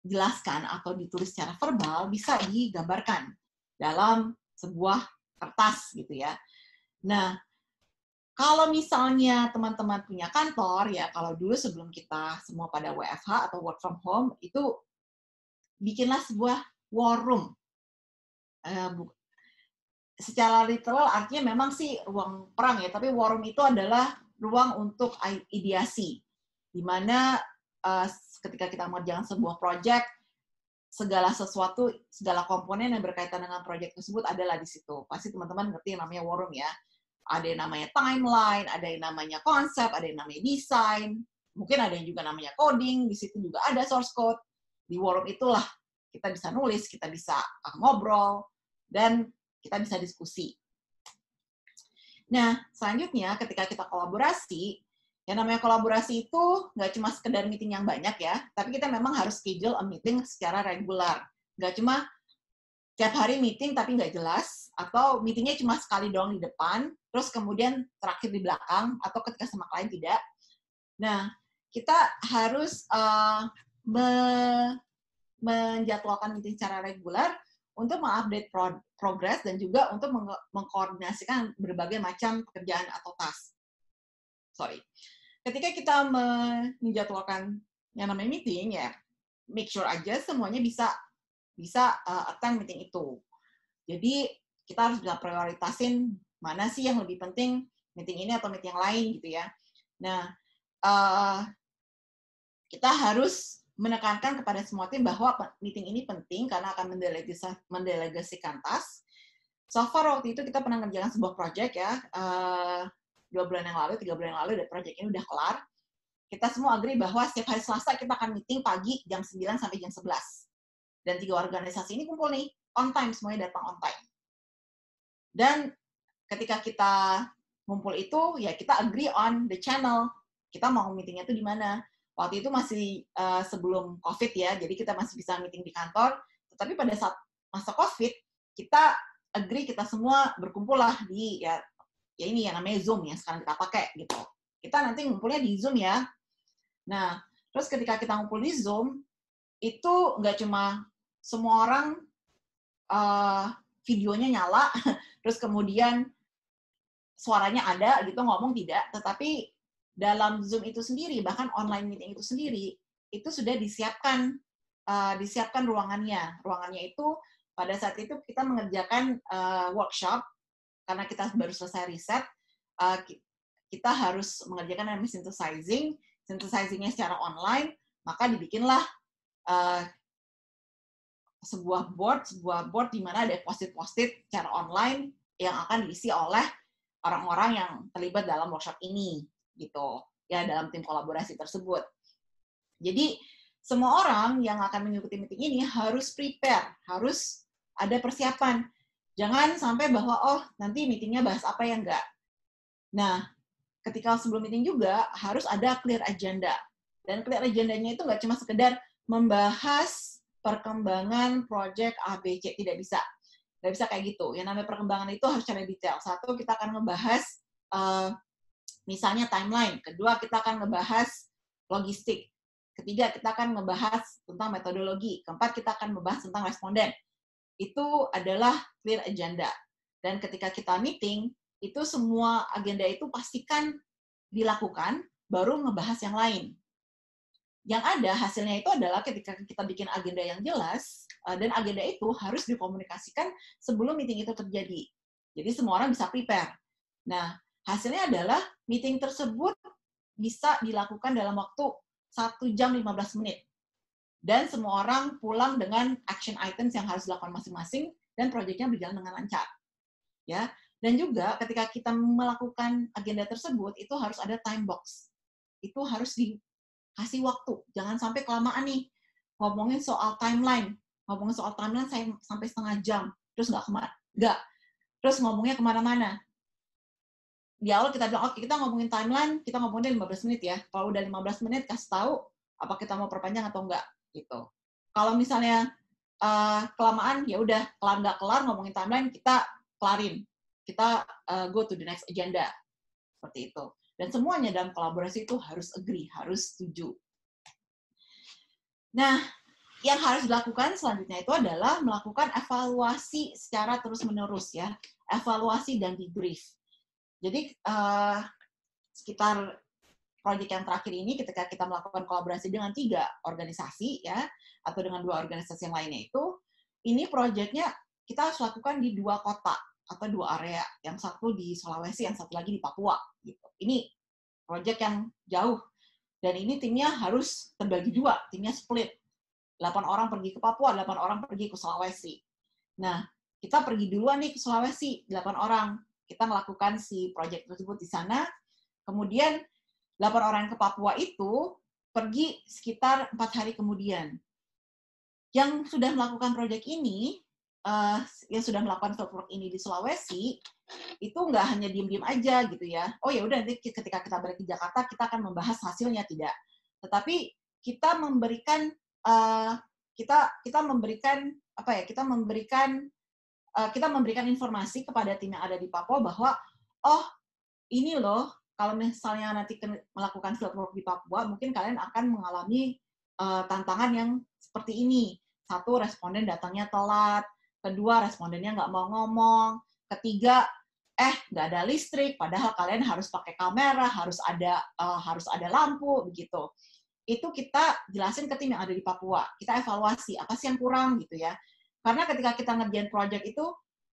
dijelaskan atau ditulis secara verbal, bisa digambarkan dalam sebuah kertas, gitu ya. Nah, kalau misalnya teman-teman punya kantor, ya kalau dulu sebelum kita semua pada WFH atau work from home, itu bikinlah sebuah war room. Secara literal artinya memang sih ruang perang ya, tapi war room itu adalah ruang untuk ideasi, di mana ketika kita mengerjakan sebuah project, segala sesuatu, segala komponen yang berkaitan dengan project tersebut adalah di situ. Pasti teman-teman ngerti yang namanya war room ya. Ada yang namanya timeline, ada yang namanya konsep, ada yang namanya desain, mungkin ada yang juga namanya coding, di situ juga ada source code. Di war room itulah kita bisa nulis, kita bisa ngobrol, dan kita bisa diskusi. Nah, selanjutnya ketika kita kolaborasi, yang namanya kolaborasi itu nggak cuma sekedar meeting yang banyak ya, tapi kita memang harus schedule a meeting secara regular. Nggak cuma tiap hari meeting tapi nggak jelas, atau meetingnya cuma sekali doang di depan, terus kemudian terakhir di belakang, atau ketika sama klien tidak. Nah, kita harus menjadwalkan meeting secara regular untuk mengupdate progress dan juga untuk mengkoordinasikan berbagai macam pekerjaan atau task. Ketika kita menjadwalkan yang namanya meeting, ya make sure aja semuanya bisa attend meeting itu. Jadi kita harus bisa prioritasin mana sih yang lebih penting, meeting ini atau meeting yang lain gitu ya. Nah, kita harus menekankan kepada semua tim bahwa meeting ini penting karena akan mendelegasikan task. So far waktu itu kita pernah ngerjakan sebuah project ya, 2 bulan yang lalu, 3 bulan yang lalu, dan project ini udah kelar. Kita semua agree bahwa setiap hari Selasa kita akan meeting pagi jam 9 sampai jam 11. Dan 3 organisasi ini kumpul nih, on time, semuanya datang on time. Dan ketika kita ngumpul itu, ya kita agree on the channel. Kita mau meetingnya itu di mana. Waktu itu masih sebelum COVID ya, jadi kita masih bisa meeting di kantor. Tetapi pada saat masa COVID, kita agree, kita semua berkumpul lah di ya ini yang namanya Zoom yang sekarang kita pakai gitu. Kita nanti ngumpulnya di Zoom ya. Nah, terus ketika kita ngumpul di Zoom, itu nggak cuma semua orang videonya nyala, terus kemudian suaranya ada gitu, ngomong tidak, tetapi dalam Zoom itu sendiri, bahkan online meeting itu sendiri, itu sudah disiapkan ruangannya. Ruangannya itu pada saat itu kita mengerjakan workshop, karena kita baru selesai riset, kita harus mengerjakan namanya synthesizing-nya secara online, maka dibikinlah sebuah board di mana ada post-it secara online yang akan diisi oleh orang-orang yang terlibat dalam workshop ini, gitu ya, dalam tim kolaborasi tersebut. Jadi semua orang yang akan mengikuti meeting ini harus prepare, harus ada persiapan. Jangan sampai bahwa oh nanti meetingnya bahas apa ya, enggak. Nah, ketika sebelum meeting juga harus ada clear agenda. Dan clear agendanya itu nggak cuma sekedar membahas perkembangan project ABC, tidak bisa. Nggak bisa kayak gitu. Yang namanya perkembangan itu harus secara detail. Satu, kita akan membahas misalnya timeline. Kedua, kita akan membahas logistik. Ketiga, kita akan membahas tentang metodologi. Keempat, kita akan membahas tentang responden. Itu adalah clear agenda. Dan ketika kita meeting, itu semua agenda itu pastikan dilakukan, baru ngebahas yang lain. Yang ada hasilnya itu adalah ketika kita bikin agenda yang jelas, dan agenda itu harus dikomunikasikan sebelum meeting itu terjadi. Jadi semua orang bisa prepare. Nah, hasilnya adalah meeting tersebut bisa dilakukan dalam waktu 1 jam 15 menit. Dan semua orang pulang dengan action items yang harus dilakukan masing-masing, dan proyeknya berjalan dengan lancar. Ya. Dan juga ketika kita melakukan agenda tersebut, itu harus ada time box. Itu harus dikasih waktu. Jangan sampai kelamaan nih. Ngomongin soal timeline. Ngomongin soal timeline saya sampai setengah jam. Terus nggak. Terus ngomongnya kemana-mana. di awal kita bilang, oke, kita ngomongin timeline, kita ngomongin 15 menit ya. Kalau udah 15 menit, kasih tahu apa kita mau perpanjang atau enggak, gitu. Kalau misalnya kelamaan, ya udah, nggak kelar ngomongin timeline, kita kelarin. Kita go to the next agenda. Seperti itu. Dan semuanya dalam kolaborasi itu harus agree, harus setuju. Nah, yang harus dilakukan selanjutnya itu adalah melakukan evaluasi secara terus-menerus ya. Evaluasi dan debrief. Jadi, sekitar proyek yang terakhir ini, ketika kita melakukan kolaborasi dengan 3 organisasi, ya, atau dengan 2 organisasi yang lainnya itu, ini proyeknya kita harus lakukan di 2 kota, atau 2 area. Yang satu di Sulawesi, yang satu lagi di Papua. Gitu. Ini proyek yang jauh. Dan ini timnya harus terbagi 2, timnya split. 8 orang pergi ke Papua, 8 orang pergi ke Sulawesi. Nah, kita pergi duluan nih ke Sulawesi, 8 orang. Kita melakukan si proyek tersebut di sana. Kemudian 8 orang ke Papua itu pergi sekitar 4 hari kemudian. Yang sudah melakukan proyek ini, yang sudah melakukan fieldwork ini di Sulawesi, itu nggak hanya diem-diem aja gitu ya. Oh ya udah, nanti ketika kita balik ke Jakarta, kita akan membahas hasilnya, tidak. Tetapi kita memberikan kita memberikan informasi kepada tim yang ada di Papua bahwa ini loh, kalau misalnya nanti melakukan fieldwork di Papua, mungkin kalian akan mengalami tantangan yang seperti ini. 1, responden datangnya telat. 2, respondennya nggak mau ngomong. 3, nggak ada listrik, padahal kalian harus pakai kamera, harus ada lampu, begitu. Itu kita jelasin ke tim yang ada di Papua. Kita evaluasi, apa sih yang kurang, gitu ya. Karena ketika kita ngerjain project itu,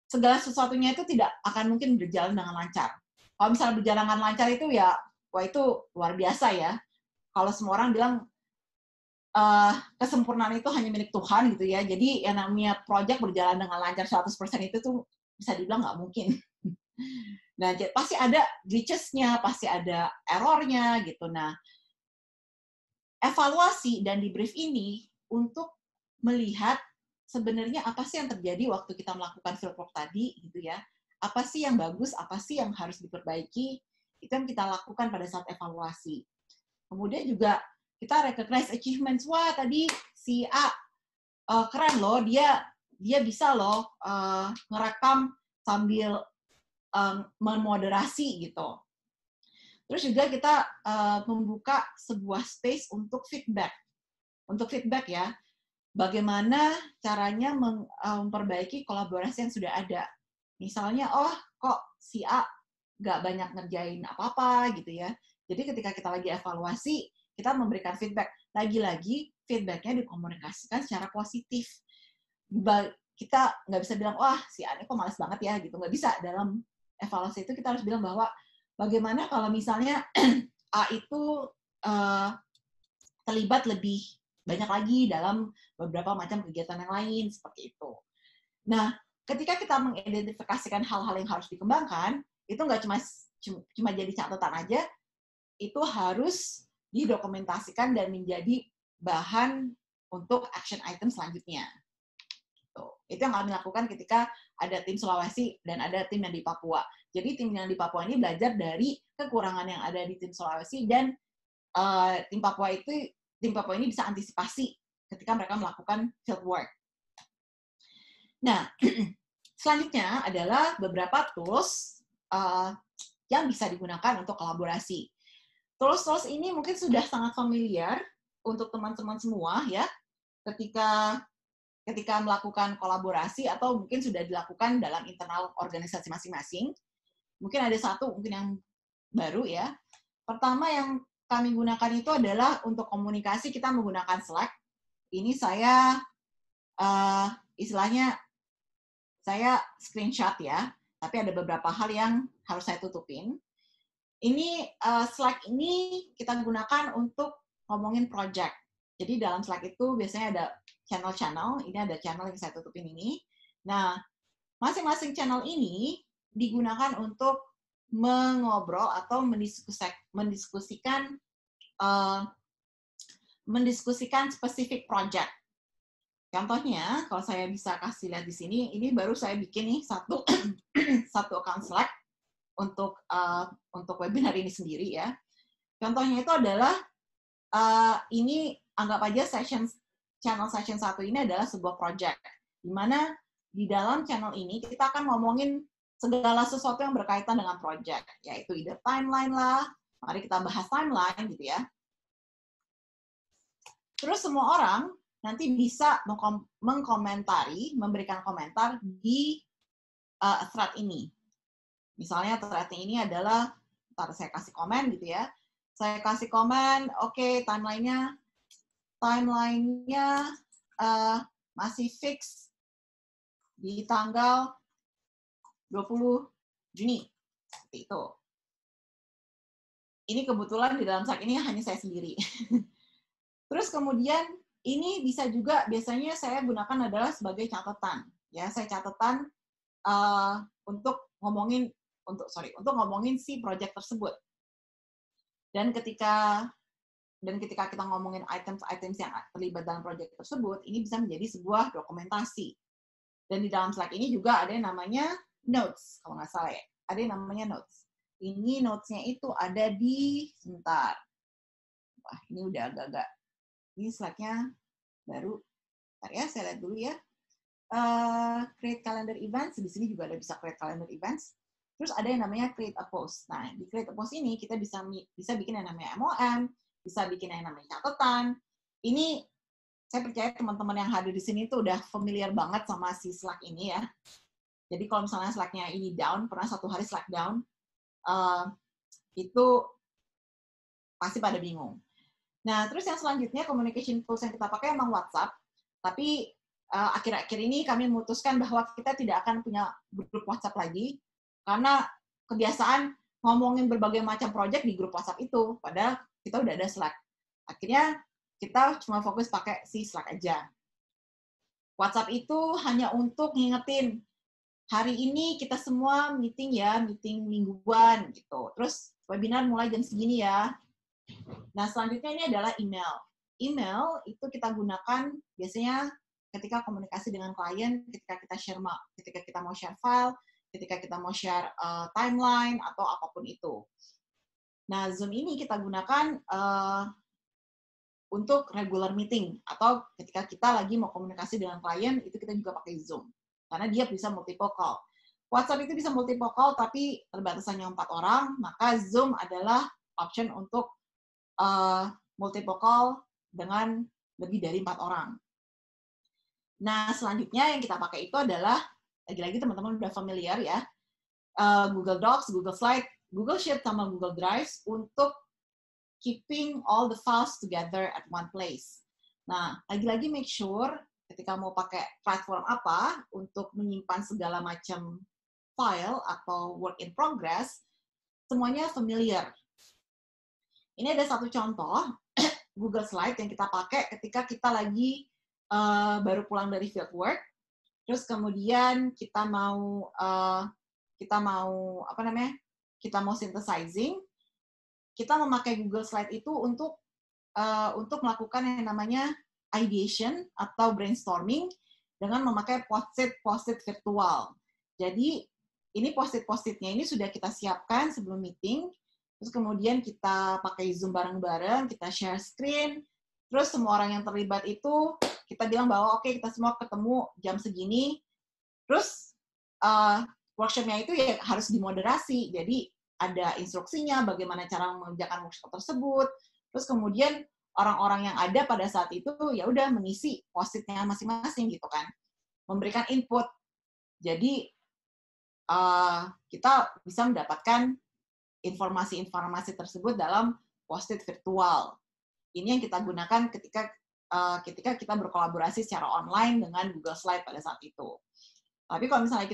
segala sesuatunya itu tidak akan mungkin berjalan dengan lancar. Kalau misalnya berjalan dengan lancar itu ya, wah itu luar biasa ya. Kalau semua orang bilang, kesempurnaan itu hanya milik Tuhan gitu ya. Jadi yang namanya project berjalan dengan lancar 100% itu tuh bisa dibilang nggak mungkin. Nah, pasti ada glitches-nya, pasti ada error-nya gitu. Nah, evaluasi dan debrief ini untuk melihat sebenarnya apa sih yang terjadi waktu kita melakukan fieldwork tadi gitu ya. Apa sih yang bagus, apa sih yang harus diperbaiki, itu yang kita lakukan pada saat evaluasi. Kemudian juga kita recognize achievements. Wah, tadi si A keren loh, dia bisa loh ngerekam sambil memoderasi gitu. Terus juga kita membuka sebuah space untuk feedback. Untuk feedback ya, bagaimana caranya memperbaiki kolaborasi yang sudah ada. Misalnya, kok si A nggak banyak ngerjain apa-apa gitu ya. Jadi ketika kita lagi evaluasi, kita memberikan feedback. Lagi-lagi, feedback-nya dikomunikasikan secara positif. Kita nggak bisa bilang, wah si A ini kok malas banget ya, gitu. Nggak bisa. Dalam evaluasi itu kita harus bilang bahwa bagaimana kalau misalnya A itu terlibat lebih banyak lagi dalam beberapa macam kegiatan yang lain, seperti itu. Nah, ketika kita mengidentifikasikan hal-hal yang harus dikembangkan, itu nggak cuma jadi catatan aja, itu harus didokumentasikan dan menjadi bahan untuk action item selanjutnya. Itu yang kami lakukan ketika ada tim Sulawesi dan ada tim yang di Papua. Jadi tim yang di Papua ini belajar dari kekurangan yang ada di tim Sulawesi, dan tim Papua ini bisa antisipasi ketika mereka melakukan field work. Nah, selanjutnya adalah beberapa tools yang bisa digunakan untuk kolaborasi. Tools ini mungkin sudah sangat familiar untuk teman-teman semua ya, ketika melakukan kolaborasi atau mungkin sudah dilakukan dalam internal organisasi masing-masing. Mungkin ada satu mungkin yang baru ya. Pertama yang kami gunakan itu adalah untuk komunikasi, kita menggunakan Slack. Ini saya istilahnya saya screenshot ya, tapi ada beberapa hal yang harus saya tutupin. Ini Slack ini kita gunakan untuk ngomongin project. Jadi dalam Slack itu biasanya ada channel-channel, ini ada channel yang saya tutupin ini. Nah, masing-masing channel ini digunakan untuk mengobrol atau mendiskusikan spesifik project. Contohnya, kalau saya bisa kasih lihat di sini, ini baru saya bikin nih satu account Slack. untuk webinar ini sendiri ya. Contohnya itu adalah ini anggap aja channel session 1 ini adalah sebuah project, di mana di dalam channel ini kita akan ngomongin segala sesuatu yang berkaitan dengan project, yaitu ide timeline lah. Mari kita bahas timeline gitu ya. Terus semua orang nanti bisa mengkomentari, memberikan komentar di thread ini. Misalnya thread ini adalah, ntar saya kasih komen gitu ya. Saya kasih komen, oke, timeline-nya masih fix di tanggal 20 Juni. Seperti itu. Ini kebetulan di dalam slide ini hanya saya sendiri. Terus kemudian ini bisa juga biasanya saya gunakan adalah sebagai catatan. Ya, saya catatan untuk ngomongin si project tersebut. Dan ketika kita ngomongin items yang terlibat dalam project tersebut, ini bisa menjadi sebuah dokumentasi. Dan di dalam slide ini juga ada yang namanya notes, kalau nggak salah ya. Ada yang namanya notes. Ini notes-nya itu ada di, sebentar. Wah, ini udah agak-agak. Ini slide-nya baru. Bentar ya, saya lihat dulu ya. Create calendar events. Di sini juga ada bisa create calendar events. Terus ada yang namanya create a post. Nah, di create a post ini kita bisa bikin yang namanya MOM, bisa bikin yang namanya catatan. Ini saya percaya teman-teman yang hadir di sini tuh udah familiar banget sama si Slack ini ya. Jadi kalau misalnya Slack-nya ini down, pernah satu hari Slack down, itu pasti pada bingung. Nah, terus yang selanjutnya communication tools yang kita pakai emang WhatsApp, tapi akhir-akhir ini kami memutuskan bahwa kita tidak akan punya grup WhatsApp lagi, karena kebiasaan ngomongin berbagai macam project di grup WhatsApp itu, padahal kita udah ada Slack. Akhirnya kita cuma fokus pakai si Slack aja. WhatsApp itu hanya untuk ngingetin, hari ini kita semua meeting ya, meeting mingguan gitu. Terus webinar mulai jam segini ya. Nah, selanjutnya ini adalah email. Email itu kita gunakan biasanya ketika komunikasi dengan klien, ketika kita mau share file, ketika kita mau share timeline atau apapun itu. Nah, Zoom ini kita gunakan untuk regular meeting atau ketika kita lagi mau komunikasi dengan klien itu kita juga pakai Zoom karena dia bisa multiple call. WhatsApp itu bisa multiple call tapi terbatasannya 4 orang, maka Zoom adalah option untuk multiple call dengan lebih dari 4 orang. Nah, selanjutnya yang kita pakai itu adalah lagi-lagi teman-teman udah familiar ya, Google Docs, Google Slide, Google Sheet sama Google Drive untuk keeping all the files together at one place. Nah, lagi-lagi make sure ketika mau pakai platform apa untuk menyimpan segala macam file atau work in progress, semuanya familiar. Ini ada satu contoh, Google Slide yang kita pakai ketika kita lagi baru pulang dari field work, terus kemudian kita mau synthesizing. Kita memakai Google Slide itu untuk melakukan yang namanya ideation atau brainstorming dengan memakai post-it virtual. Jadi ini post-it-nya ini sudah kita siapkan sebelum meeting, terus kemudian kita pakai Zoom bareng-bareng, kita share screen, terus semua orang yang terlibat itu kita bilang bahwa oke, kita semua ketemu jam segini, terus workshop-nya itu ya harus dimoderasi, jadi ada instruksinya bagaimana cara mengerjakan workshop tersebut. Terus kemudian orang-orang yang ada pada saat itu ya udah mengisi post-it-nya masing-masing gitu kan. Memberikan input. Jadi kita bisa mendapatkan informasi-informasi tersebut dalam post-it virtual. Ini yang kita gunakan ketika kita berkolaborasi secara online dengan Google Slide pada saat itu. Tapi kalau misalnya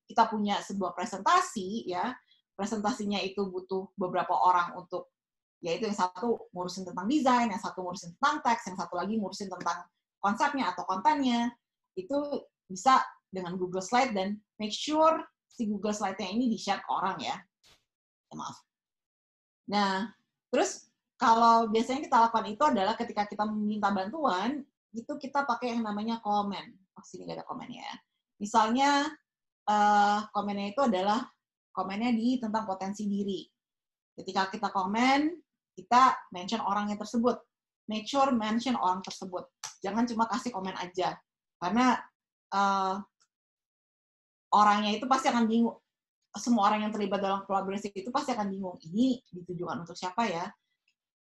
kita punya sebuah presentasi ya, presentasinya itu butuh beberapa orang untuk, yaitu yang satu ngurusin tentang desain, yang satu ngurusin tentang teks, yang satu lagi ngurusin tentang konsepnya atau kontennya, itu bisa dengan Google Slide dan make sure si Google Slide-nya ini di-share ke orang ya. Maaf. Nah, terus kalau biasanya kita lakukan itu adalah ketika kita meminta bantuan, itu kita pakai yang namanya komen. Oh, sini nggak ada komennya ya. Misalnya, komennya itu adalah komennya tentang potensi diri. Ketika kita komen, kita mention orangnya tersebut. Make sure mention orang tersebut. Jangan cuma kasih komen aja. Karena orangnya itu pasti akan bingung. Semua orang yang terlibat dalam kolaborasi itu pasti akan bingung. Ini ditujukan untuk siapa ya?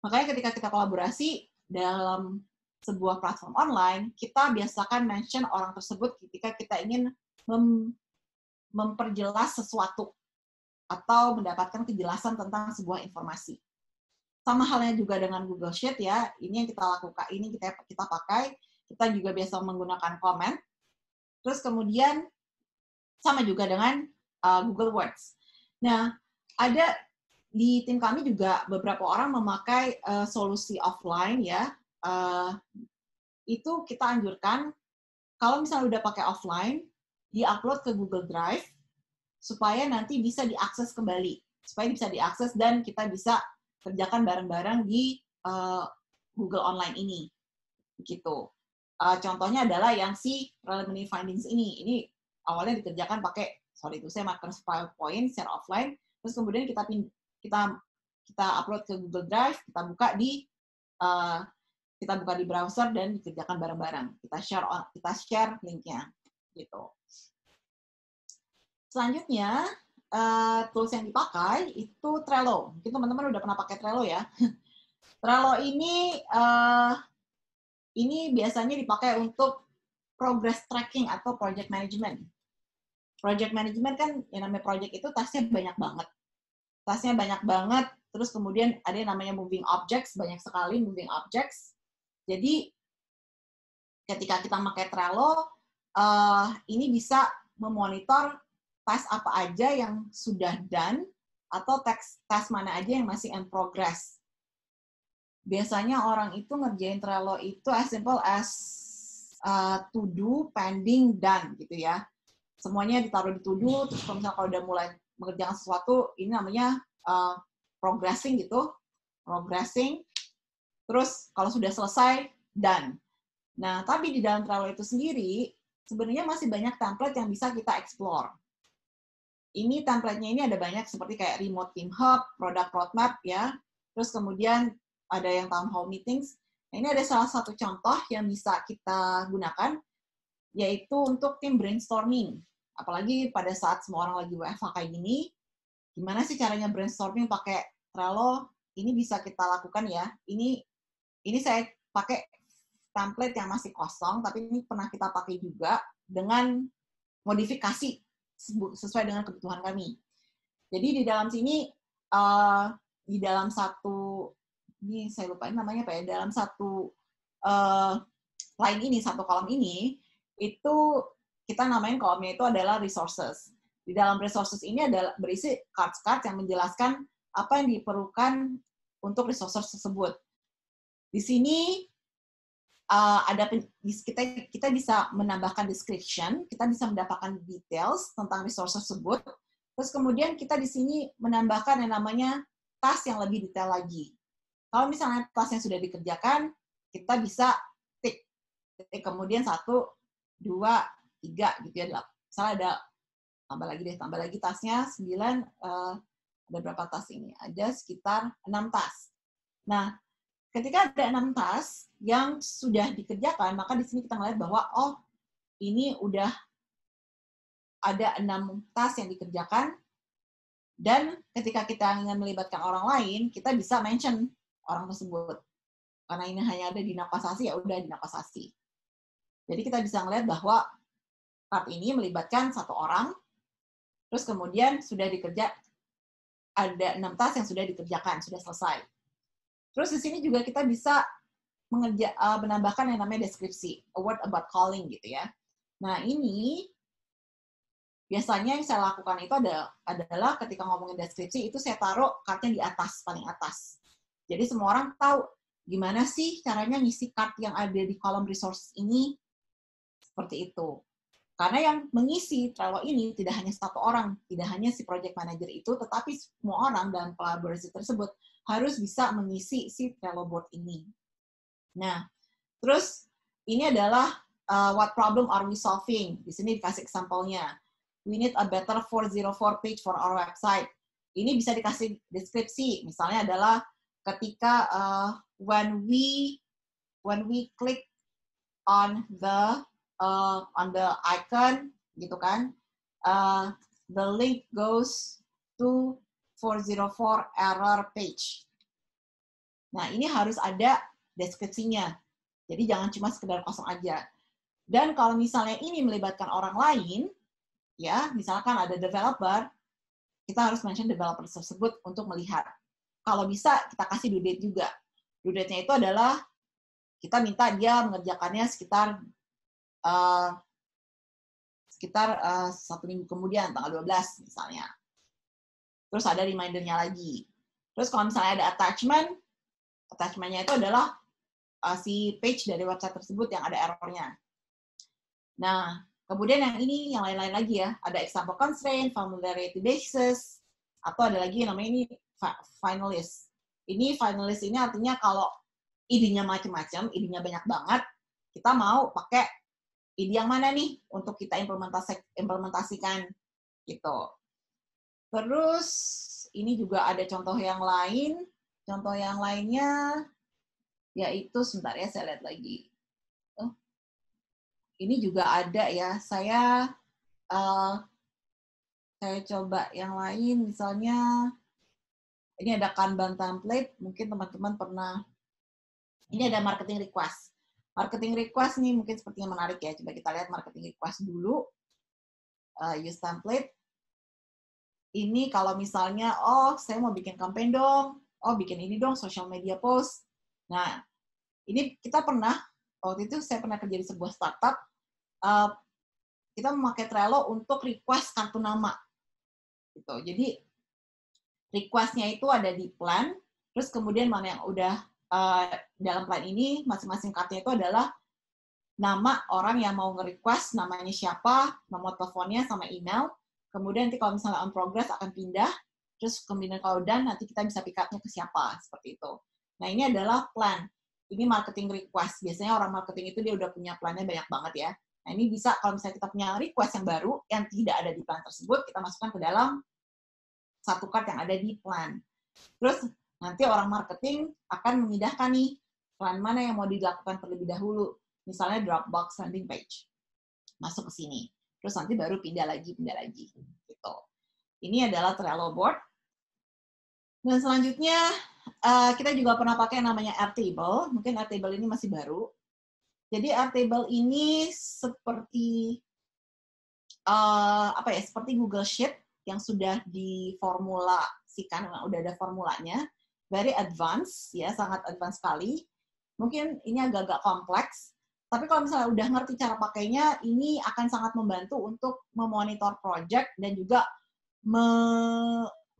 Makanya ketika kita kolaborasi dalam sebuah platform online, kita biasakan mention orang tersebut ketika kita ingin memperjelas sesuatu atau mendapatkan kejelasan tentang sebuah informasi. Sama halnya juga dengan Google Sheet ya, ini yang kita lakukan, ini kita pakai, kita juga biasa menggunakan komen. Terus kemudian sama juga dengan Google Words. Nah, ada di tim kami juga beberapa orang memakai solusi offline ya. Itu kita anjurkan kalau misalnya udah pakai offline, di-upload ke Google Drive supaya nanti bisa diakses kembali, supaya bisa diakses dan kita bisa kerjakan bareng-bareng di Google Online ini, gitu. Contohnya adalah yang si preliminary findings ini awalnya dikerjakan pakai, saya Microsoft PowerPoint secara offline, terus kemudian kita upload ke Google Drive, kita buka di browser dan dikerjakan bareng-bareng. Kita share linknya, gitu. Selanjutnya, tools yang dipakai itu Trello. Mungkin teman-teman udah pernah pakai Trello ya. Trello ini biasanya dipakai untuk progress tracking atau project management. Project management kan yang namanya project itu tasnya banyak banget. Terus kemudian ada yang namanya moving objects, banyak sekali moving objects. Jadi ketika kita pakai Trello, ini bisa memonitor task apa aja yang sudah done, atau task mana aja yang masih in progress. Biasanya orang itu ngerjain Trello itu as simple as to do, pending, done, gitu ya. Semuanya ditaruh di to do, terus kalau udah mulai mengerjakan sesuatu, ini namanya progressing gitu. Progressing. Terus kalau sudah selesai, done. Nah, tapi di dalam Trello itu sendiri, sebenarnya masih banyak template yang bisa kita explore. Ini template-nya ini ada banyak seperti kayak Remote Team Hub, Product Roadmap ya. Terus kemudian ada yang Town Hall Meetings. Nah, ini ada salah satu contoh yang bisa kita gunakan, yaitu untuk tim brainstorming. Apalagi pada saat semua orang lagi WFH kayak gini, gimana sih caranya brainstorming pakai Trello? Ini bisa kita lakukan ya. Ini saya pakai template yang masih kosong, tapi ini pernah kita pakai juga dengan modifikasi sesuai dengan kebutuhan kami. Jadi di dalam sini, di dalam satu, ini saya lupain namanya apa ya, dalam satu line ini, satu kolom ini, itu kita namain kolomnya itu adalah resources. Di dalam resources ini adalah berisi cards-cards yang menjelaskan apa yang diperlukan untuk resources tersebut. Di sini kita bisa menambahkan description, kita bisa mendapatkan details tentang resource tersebut. Terus kemudian kita di sini menambahkan yang namanya task yang lebih detail lagi. Kalau misalnya task yang sudah dikerjakan, kita bisa tick. Kemudian 1, 2, 3 gitu ya. Misalnya ada tambah lagi tasknya 9, ada berapa task ini? Ada sekitar 6 task. Nah, ketika ada 6 task yang sudah dikerjakan, maka di sini kita melihat bahwa, oh, ini udah ada 6 task yang dikerjakan, dan ketika kita ingin melibatkan orang lain, kita bisa mention orang tersebut. Karena ini hanya ada di Nakasasi, ya udah di Nakasasi. Jadi kita bisa melihat bahwa part ini melibatkan 1 orang, terus kemudian sudah ada 6 task yang sudah dikerjakan, sudah selesai. Terus di sini juga kita bisa menambahkan yang namanya deskripsi, a word about calling gitu ya. Nah ini biasanya yang saya lakukan itu adalah ketika ngomongin deskripsi itu saya taruh card-nya di atas, paling atas. Jadi semua orang tahu gimana sih caranya ngisi card yang ada di kolom resources ini, seperti itu. Karena yang mengisi Trello ini tidak hanya 1 orang, tidak hanya si project manager itu, tetapi semua orang dalam kolaborasi tersebut harus bisa mengisi si Trello board ini. Nah, terus ini adalah what problem are we solving? Di sini dikasih sampelnya. we need a better 404 page for our website. Ini bisa dikasih deskripsi. Misalnya adalah ketika when we click on the icon, gitu kan, the link goes to 404 error page. Nah, ini harus ada deskripsinya. Jadi jangan cuma sekedar kosong aja. Dan kalau misalnya ini melibatkan orang lain, ya, misalkan ada developer, kita harus mention developer tersebut untuk melihat. Kalau bisa, kita kasih due date juga. Due date-nya itu adalah kita minta dia mengerjakannya sekitar 1 minggu kemudian, tanggal 12 misalnya. Terus ada reminder-nya lagi. Terus kalau misalnya ada attachment-nya itu adalah si page dari website tersebut yang ada error-nya. Nah, kemudian yang ini, yang lain-lain lagi ya. Ada example constraint, familiarity basis, atau ada lagi yang namanya ini finalist. Ini finalist ini artinya kalau idenya macam-macam, idenya banyak banget, kita mau pakai ide yang mana nih untuk kita implementasikan gitu. Terus ini juga ada contoh yang lain. Contoh yang lainnya yaitu, sebentar ya, saya lihat lagi. Ini juga ada ya. Saya coba yang lain, misalnya ini ada Kanban template. Mungkin teman-teman pernah. Ini ada marketing request. Marketing request nih mungkin sepertinya menarik ya. Coba kita lihat marketing request dulu. Use template. Ini kalau misalnya, oh saya mau bikin campaign dong. Oh bikin ini dong, social media post. Nah, ini kita pernah, waktu itu saya pernah kerja di sebuah startup, kita memakai Trello untuk request kartu nama. Gitu. Jadi, request-nya itu ada di plan, terus kemudian mana yang udah dalam plan ini, masing-masing kartunya itu adalah nama orang yang mau nge-request, namanya siapa, nomor teleponnya, sama email. Kemudian nanti kalau misalnya on progress akan pindah, terus kemudian kalau done, nanti kita bisa pick up-nya ke siapa, seperti itu. Nah, ini adalah plan. Ini marketing request. Biasanya orang marketing itu dia udah punya plan-nya banyak banget ya. Nah, ini bisa kalau misalnya kita punya request yang baru, yang tidak ada di plan tersebut, kita masukkan ke dalam satu card yang ada di plan. Terus, nanti orang marketing akan memindahkan nih, plan mana yang mau dilakukan terlebih dahulu. Misalnya Dropbox landing page. Masuk ke sini. Terus nanti baru pindah lagi. Gitu. Ini adalah Trello board. Dan selanjutnya, kita juga pernah pakai namanya Airtable. Mungkin Airtable ini masih baru. Jadi Airtable ini seperti seperti Google Sheet yang sudah diformulasikan, udah ada formulanya. Very advanced, ya, sangat advance sekali. Mungkin ini agak-agak kompleks. Tapi kalau misalnya udah ngerti cara pakainya, ini akan sangat membantu untuk memonitor project dan juga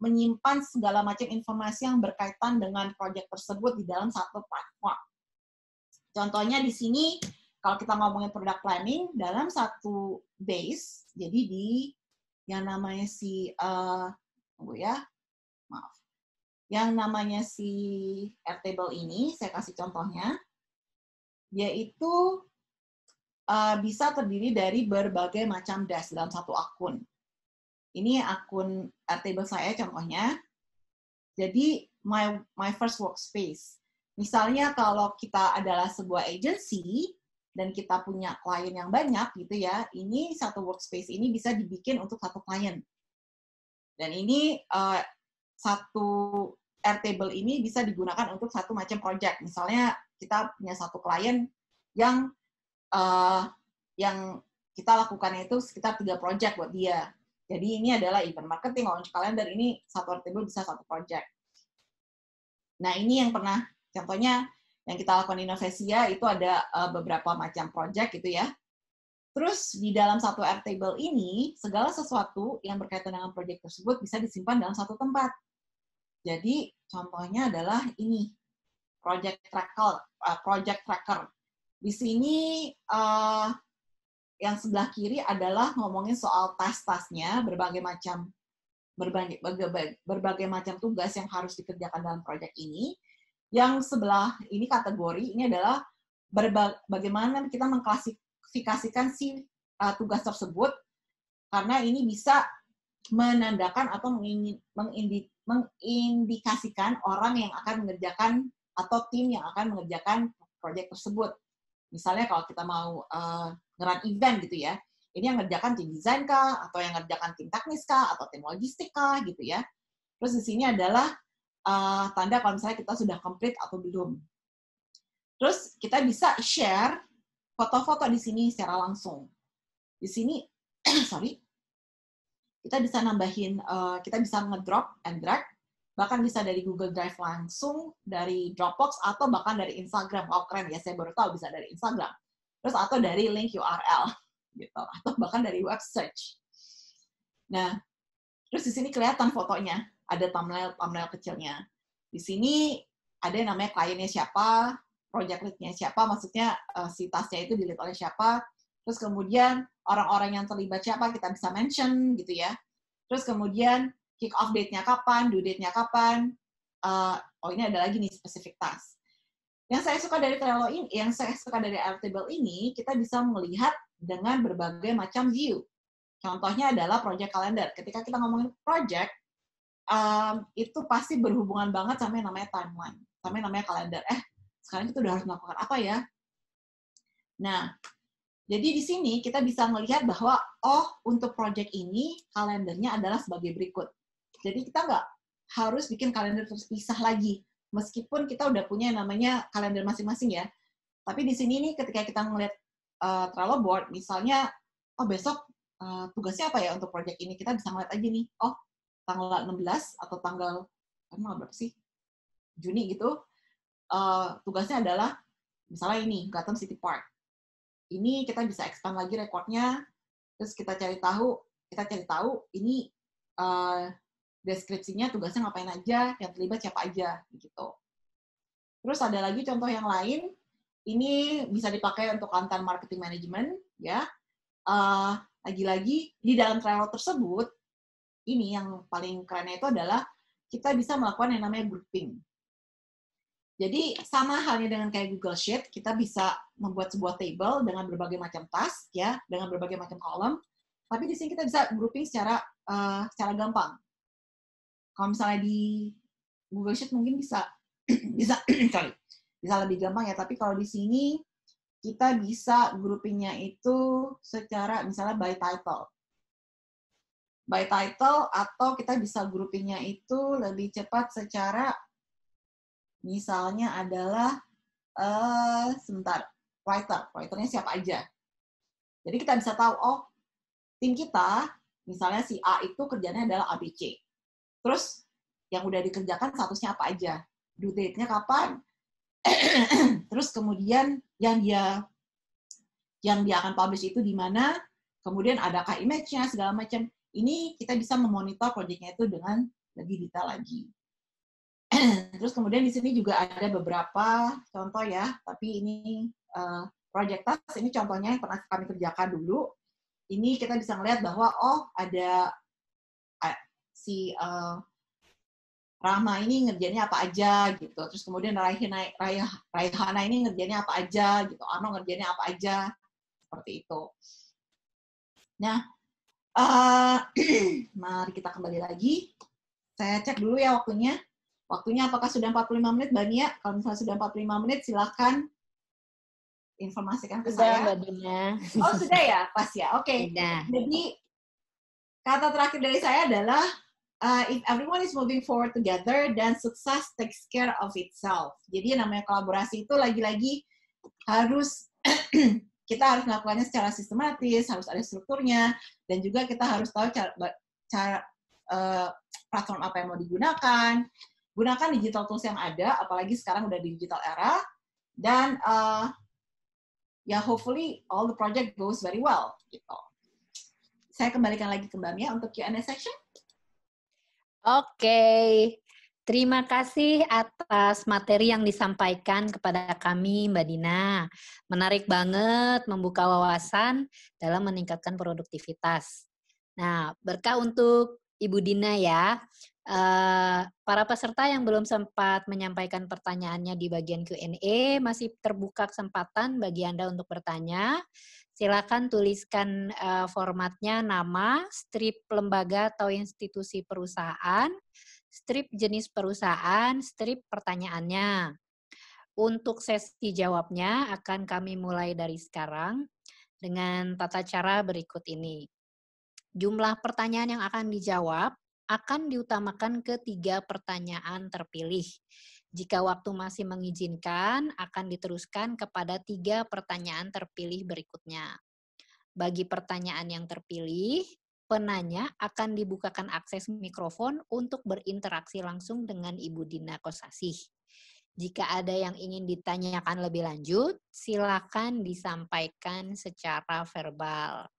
menyimpan segala macam informasi yang berkaitan dengan proyek tersebut di dalam satu platform. Contohnya di sini, kalau kita ngomongin product planning, dalam satu base, jadi di yang namanya yang namanya si Airtable ini, saya kasih contohnya, yaitu bisa terdiri dari berbagai macam dash dalam satu akun. Ini akun Airtable saya contohnya. Jadi my first workspace. Misalnya kalau kita adalah sebuah agency dan kita punya klien yang banyak gitu ya, ini satu workspace ini bisa dibikin untuk satu klien. Dan ini satu Airtable ini bisa digunakan untuk satu macam project. Misalnya kita punya satu klien yang kita lakukan itu sekitar 3 project buat dia. Jadi ini adalah event marketing, launch calendar, ini satu Airtable bisa satu project. Nah, ini yang pernah, contohnya yang kita lakukan di Innovasia itu ada beberapa macam project gitu ya. Terus di dalam satu Airtable ini, segala sesuatu yang berkaitan dengan project tersebut bisa disimpan dalam satu tempat. Jadi contohnya adalah ini, project tracker. Di sini yang sebelah kiri adalah ngomongin soal tas-tasnya, berbagai macam tugas yang harus dikerjakan dalam proyek ini. Yang sebelah ini kategori, ini adalah bagaimana kita mengklasifikasikan si tugas tersebut karena ini bisa menandakan atau mengindikasikan orang yang akan mengerjakan atau tim yang akan mengerjakan proyek tersebut. Misalnya kalau kita mau nge-run event gitu ya, ini yang ngerjakan tim desain kah, atau yang ngerjakan tim teknis kah, atau tim logistik kah gitu ya. Terus di sini adalah tanda kalau misalnya kita sudah complete atau belum. Terus kita bisa share foto-foto di sini secara langsung. Di sini, sorry, kita bisa nambahin, kita bisa ngedrop and drag, bahkan bisa dari Google Drive langsung, dari Dropbox, atau bahkan dari Instagram. Oh, keren ya, saya baru tahu bisa dari Instagram. Terus atau dari link URL, gitu, atau bahkan dari web search. Nah, terus di sini kelihatan fotonya, ada thumbnail kecilnya. Di sini ada yang namanya kliennya siapa, project lead-nya siapa, maksudnya si tasnya itu di-lead oleh siapa, terus kemudian orang-orang yang terlibat siapa, kita bisa mention, gitu ya. Terus kemudian kick off date-nya kapan, due date-nya kapan, oh ini ada lagi nih specific task. Yang saya suka dari Trello ini, yang saya suka dari Airtable ini, kita bisa melihat dengan berbagai macam view. Contohnya adalah project calendar. Ketika kita ngomongin project, itu pasti berhubungan banget sama yang namanya timeline, sama yang namanya kalender. Sekarang kita udah harus melakukan apa ya? Nah, jadi di sini kita bisa melihat bahwa, oh, untuk project ini, kalendernya adalah sebagai berikut. Jadi kita nggak harus bikin kalender terpisah lagi, meskipun kita udah punya yang namanya kalender masing-masing ya. Tapi di sini nih, ketika kita ngeliat Trello board, misalnya, oh besok tugasnya apa ya untuk project ini, kita bisa ngeliat aja nih, oh tanggal 16 atau tanggal berapa sih? Juni gitu, tugasnya adalah misalnya ini, Gotham City Park. Ini kita bisa expand lagi rekodnya, terus kita cari tahu ini deskripsinya tugasnya ngapain aja, yang terlibat siapa aja, gitu. Terus ada lagi contoh yang lain, ini bisa dipakai untuk content marketing management, ya. Lagi-lagi di dalam Trello tersebut, ini yang paling kerennya itu adalah kita bisa melakukan yang namanya grouping. Jadi sama halnya dengan kayak Google Sheet, kita bisa membuat sebuah table dengan berbagai macam task, ya, dengan berbagai macam kolom. Tapi di sini kita bisa grouping secara gampang. Kalau misalnya di Google Sheet mungkin bisa bisa lebih gampang ya. Tapi kalau di sini kita bisa groupingnya itu secara misalnya by title. By title, atau kita bisa groupingnya itu lebih cepat secara misalnya adalah writernya siapa aja. Jadi kita bisa tahu, oh, tim kita, misalnya si A itu kerjanya adalah ABC. Terus yang udah dikerjakan statusnya apa aja, due date-nya kapan, terus kemudian yang dia akan publish itu di mana, kemudian adakah image-nya, segala macam. Ini kita bisa memonitor project-nya itu dengan lebih detail lagi. Terus kemudian di sini juga ada beberapa contoh ya, tapi ini project task, ini contohnya yang pernah kami kerjakan dulu. Ini kita bisa melihat bahwa, oh, ada si Rahma ini ngerjainnya apa aja, gitu. Terus kemudian Raihana ini ngerjainnya apa aja, gitu. Arno ngerjainnya apa aja, seperti itu. Nah, mari kita kembali lagi. Saya cek dulu ya waktunya. Waktunya apakah sudah 45 menit, Mbak Nia? Kalau misalnya sudah 45 menit, silakan informasikan ke saya. Mbak Dina. Oh, sudah ya? Pas ya? Oke. Jadi, kata terakhir dari saya adalah, if everyone is moving forward together, then success takes care of itself. Jadi, namanya kolaborasi itu lagi-lagi harus, kita harus melakukannya secara sistematis, harus ada strukturnya, dan juga kita harus tahu cara platform apa yang mau digunakan. Gunakan digital tools yang ada, apalagi sekarang udah di digital era, dan ya hopefully all the project goes very well. Gitu. Saya kembalikan lagi ke Mbak Mia untuk Q&A section. Oke, terima kasih atas materi yang disampaikan kepada kami, Mbak Dina. Menarik banget, membuka wawasan dalam meningkatkan produktivitas. Nah, berkah untuk Ibu Dina ya. Para peserta yang belum sempat menyampaikan pertanyaannya di bagian Q&A, masih terbuka kesempatan bagi Anda untuk bertanya. Silakan tuliskan formatnya nama, strip lembaga atau institusi perusahaan, strip jenis perusahaan, strip pertanyaannya. Untuk sesi jawabnya akan kami mulai dari sekarang dengan tata cara berikut ini. Jumlah pertanyaan yang akan dijawab akan diutamakan ke 3 pertanyaan terpilih. Jika waktu masih mengizinkan, akan diteruskan kepada 3 pertanyaan terpilih berikutnya. Bagi pertanyaan yang terpilih, penanya akan dibukakan akses mikrofon untuk berinteraksi langsung dengan Ibu Dina Kosasih. Jika ada yang ingin ditanyakan lebih lanjut, silakan disampaikan secara verbal.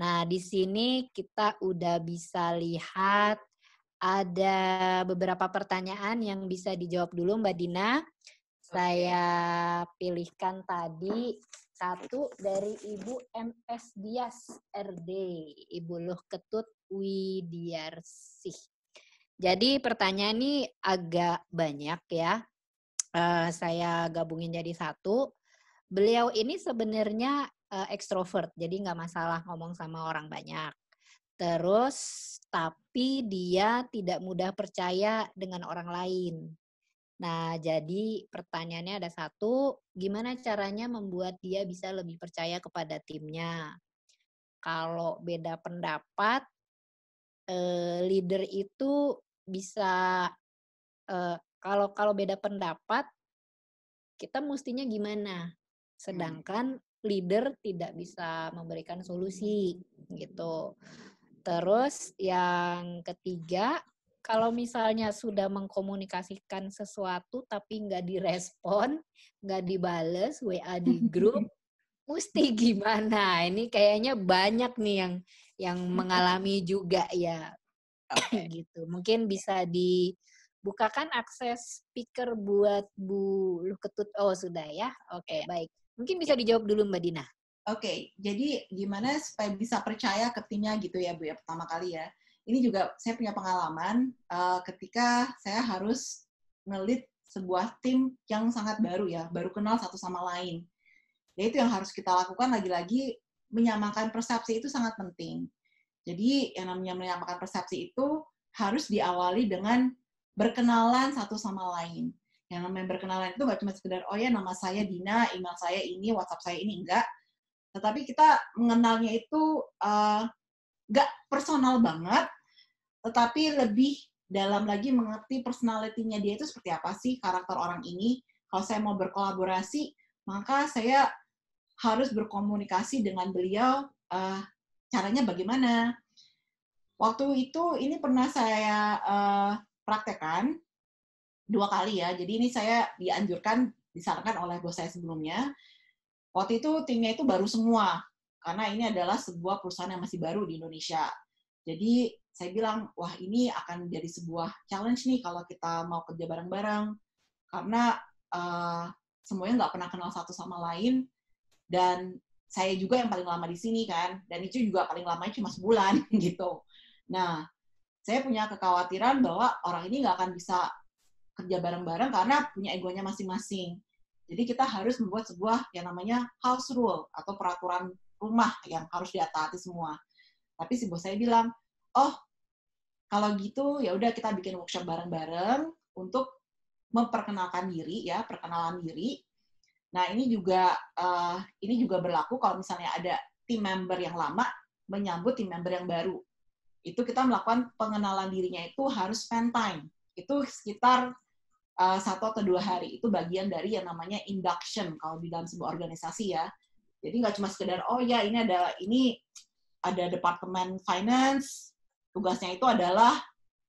Nah, di sini kita udah bisa lihat ada beberapa pertanyaan yang bisa dijawab dulu, Mbak Dina. Saya pilihkan tadi satu dari Ibu MS Dias RD, Ibu Luh Ketut Widiarsih. Jadi pertanyaan ini agak banyak ya. Saya gabungin jadi satu. Beliau ini sebenarnya ekstrovert, jadi nggak masalah ngomong sama orang banyak. Terus, tapi dia tidak mudah percaya dengan orang lain. Nah, jadi pertanyaannya ada satu, gimana caranya membuat dia bisa lebih percaya kepada timnya? Kalau beda pendapat, leader itu bisa, kalau beda pendapat, kita mestinya gimana? Sedangkan leader tidak bisa memberikan solusi gitu. Terus yang ketiga, kalau misalnya sudah mengkomunikasikan sesuatu tapi nggak direspon, nggak dibales WA di grup, mesti gimana? Ini kayaknya banyak nih yang mengalami juga ya. Gitu. Mungkin bisa dibukakan akses speaker buat Bu Luh Ketut. Oh, sudah ya. Oke, baik. Mungkin bisa dijawab dulu Mbak Dina. Oke, jadi gimana supaya bisa percaya ke timnya gitu ya Bu ya, pertama kali ya. Ini juga saya punya pengalaman ketika saya harus nge-lead sebuah tim yang sangat baru ya, baru kenal satu sama lain. Ya itu yang harus kita lakukan, lagi-lagi menyamakan persepsi itu sangat penting. Jadi yang namanya menyamakan persepsi itu harus diawali dengan berkenalan satu sama lain. Yang namanya berkenalan itu nggak cuma sekedar, oh ya nama saya Dina, email saya ini, WhatsApp saya ini, enggak. Tetapi kita mengenalnya itu nggak personal banget, tetapi lebih dalam lagi mengerti personality-nya dia itu seperti apa sih, karakter orang ini. Kalau saya mau berkolaborasi, maka saya harus berkomunikasi dengan beliau, caranya bagaimana. Waktu itu ini pernah saya praktekkan 2 kali ya. Jadi ini saya disarankan oleh bos saya sebelumnya. Waktu itu timnya itu baru semua, karena ini adalah sebuah perusahaan yang masih baru di Indonesia. Jadi saya bilang, wah ini akan jadi sebuah challenge nih kalau kita mau kerja bareng-bareng, karena semuanya nggak pernah kenal satu sama lain, dan saya juga yang paling lama di sini kan, dan itu juga paling lamanya cuma sebulan gitu. Nah, saya punya kekhawatiran bahwa orang ini nggak akan bisa kerja bareng-bareng karena punya egonya masing-masing. Jadi kita harus membuat sebuah yang namanya house rule atau peraturan rumah yang harus ditaati semua. Tapi si bos saya bilang, oh kalau gitu ya udah kita bikin workshop bareng-bareng untuk memperkenalkan diri ya, perkenalan diri. Nah ini juga berlaku kalau misalnya ada tim member yang lama menyambut tim member yang baru. Itu kita melakukan pengenalan dirinya itu harus spend time. Itu sekitar 1 atau 2 hari. Itu bagian dari yang namanya induction kalau di dalam sebuah organisasi ya. Jadi nggak cuma sekedar, oh ya ini ada departemen finance, tugasnya itu adalah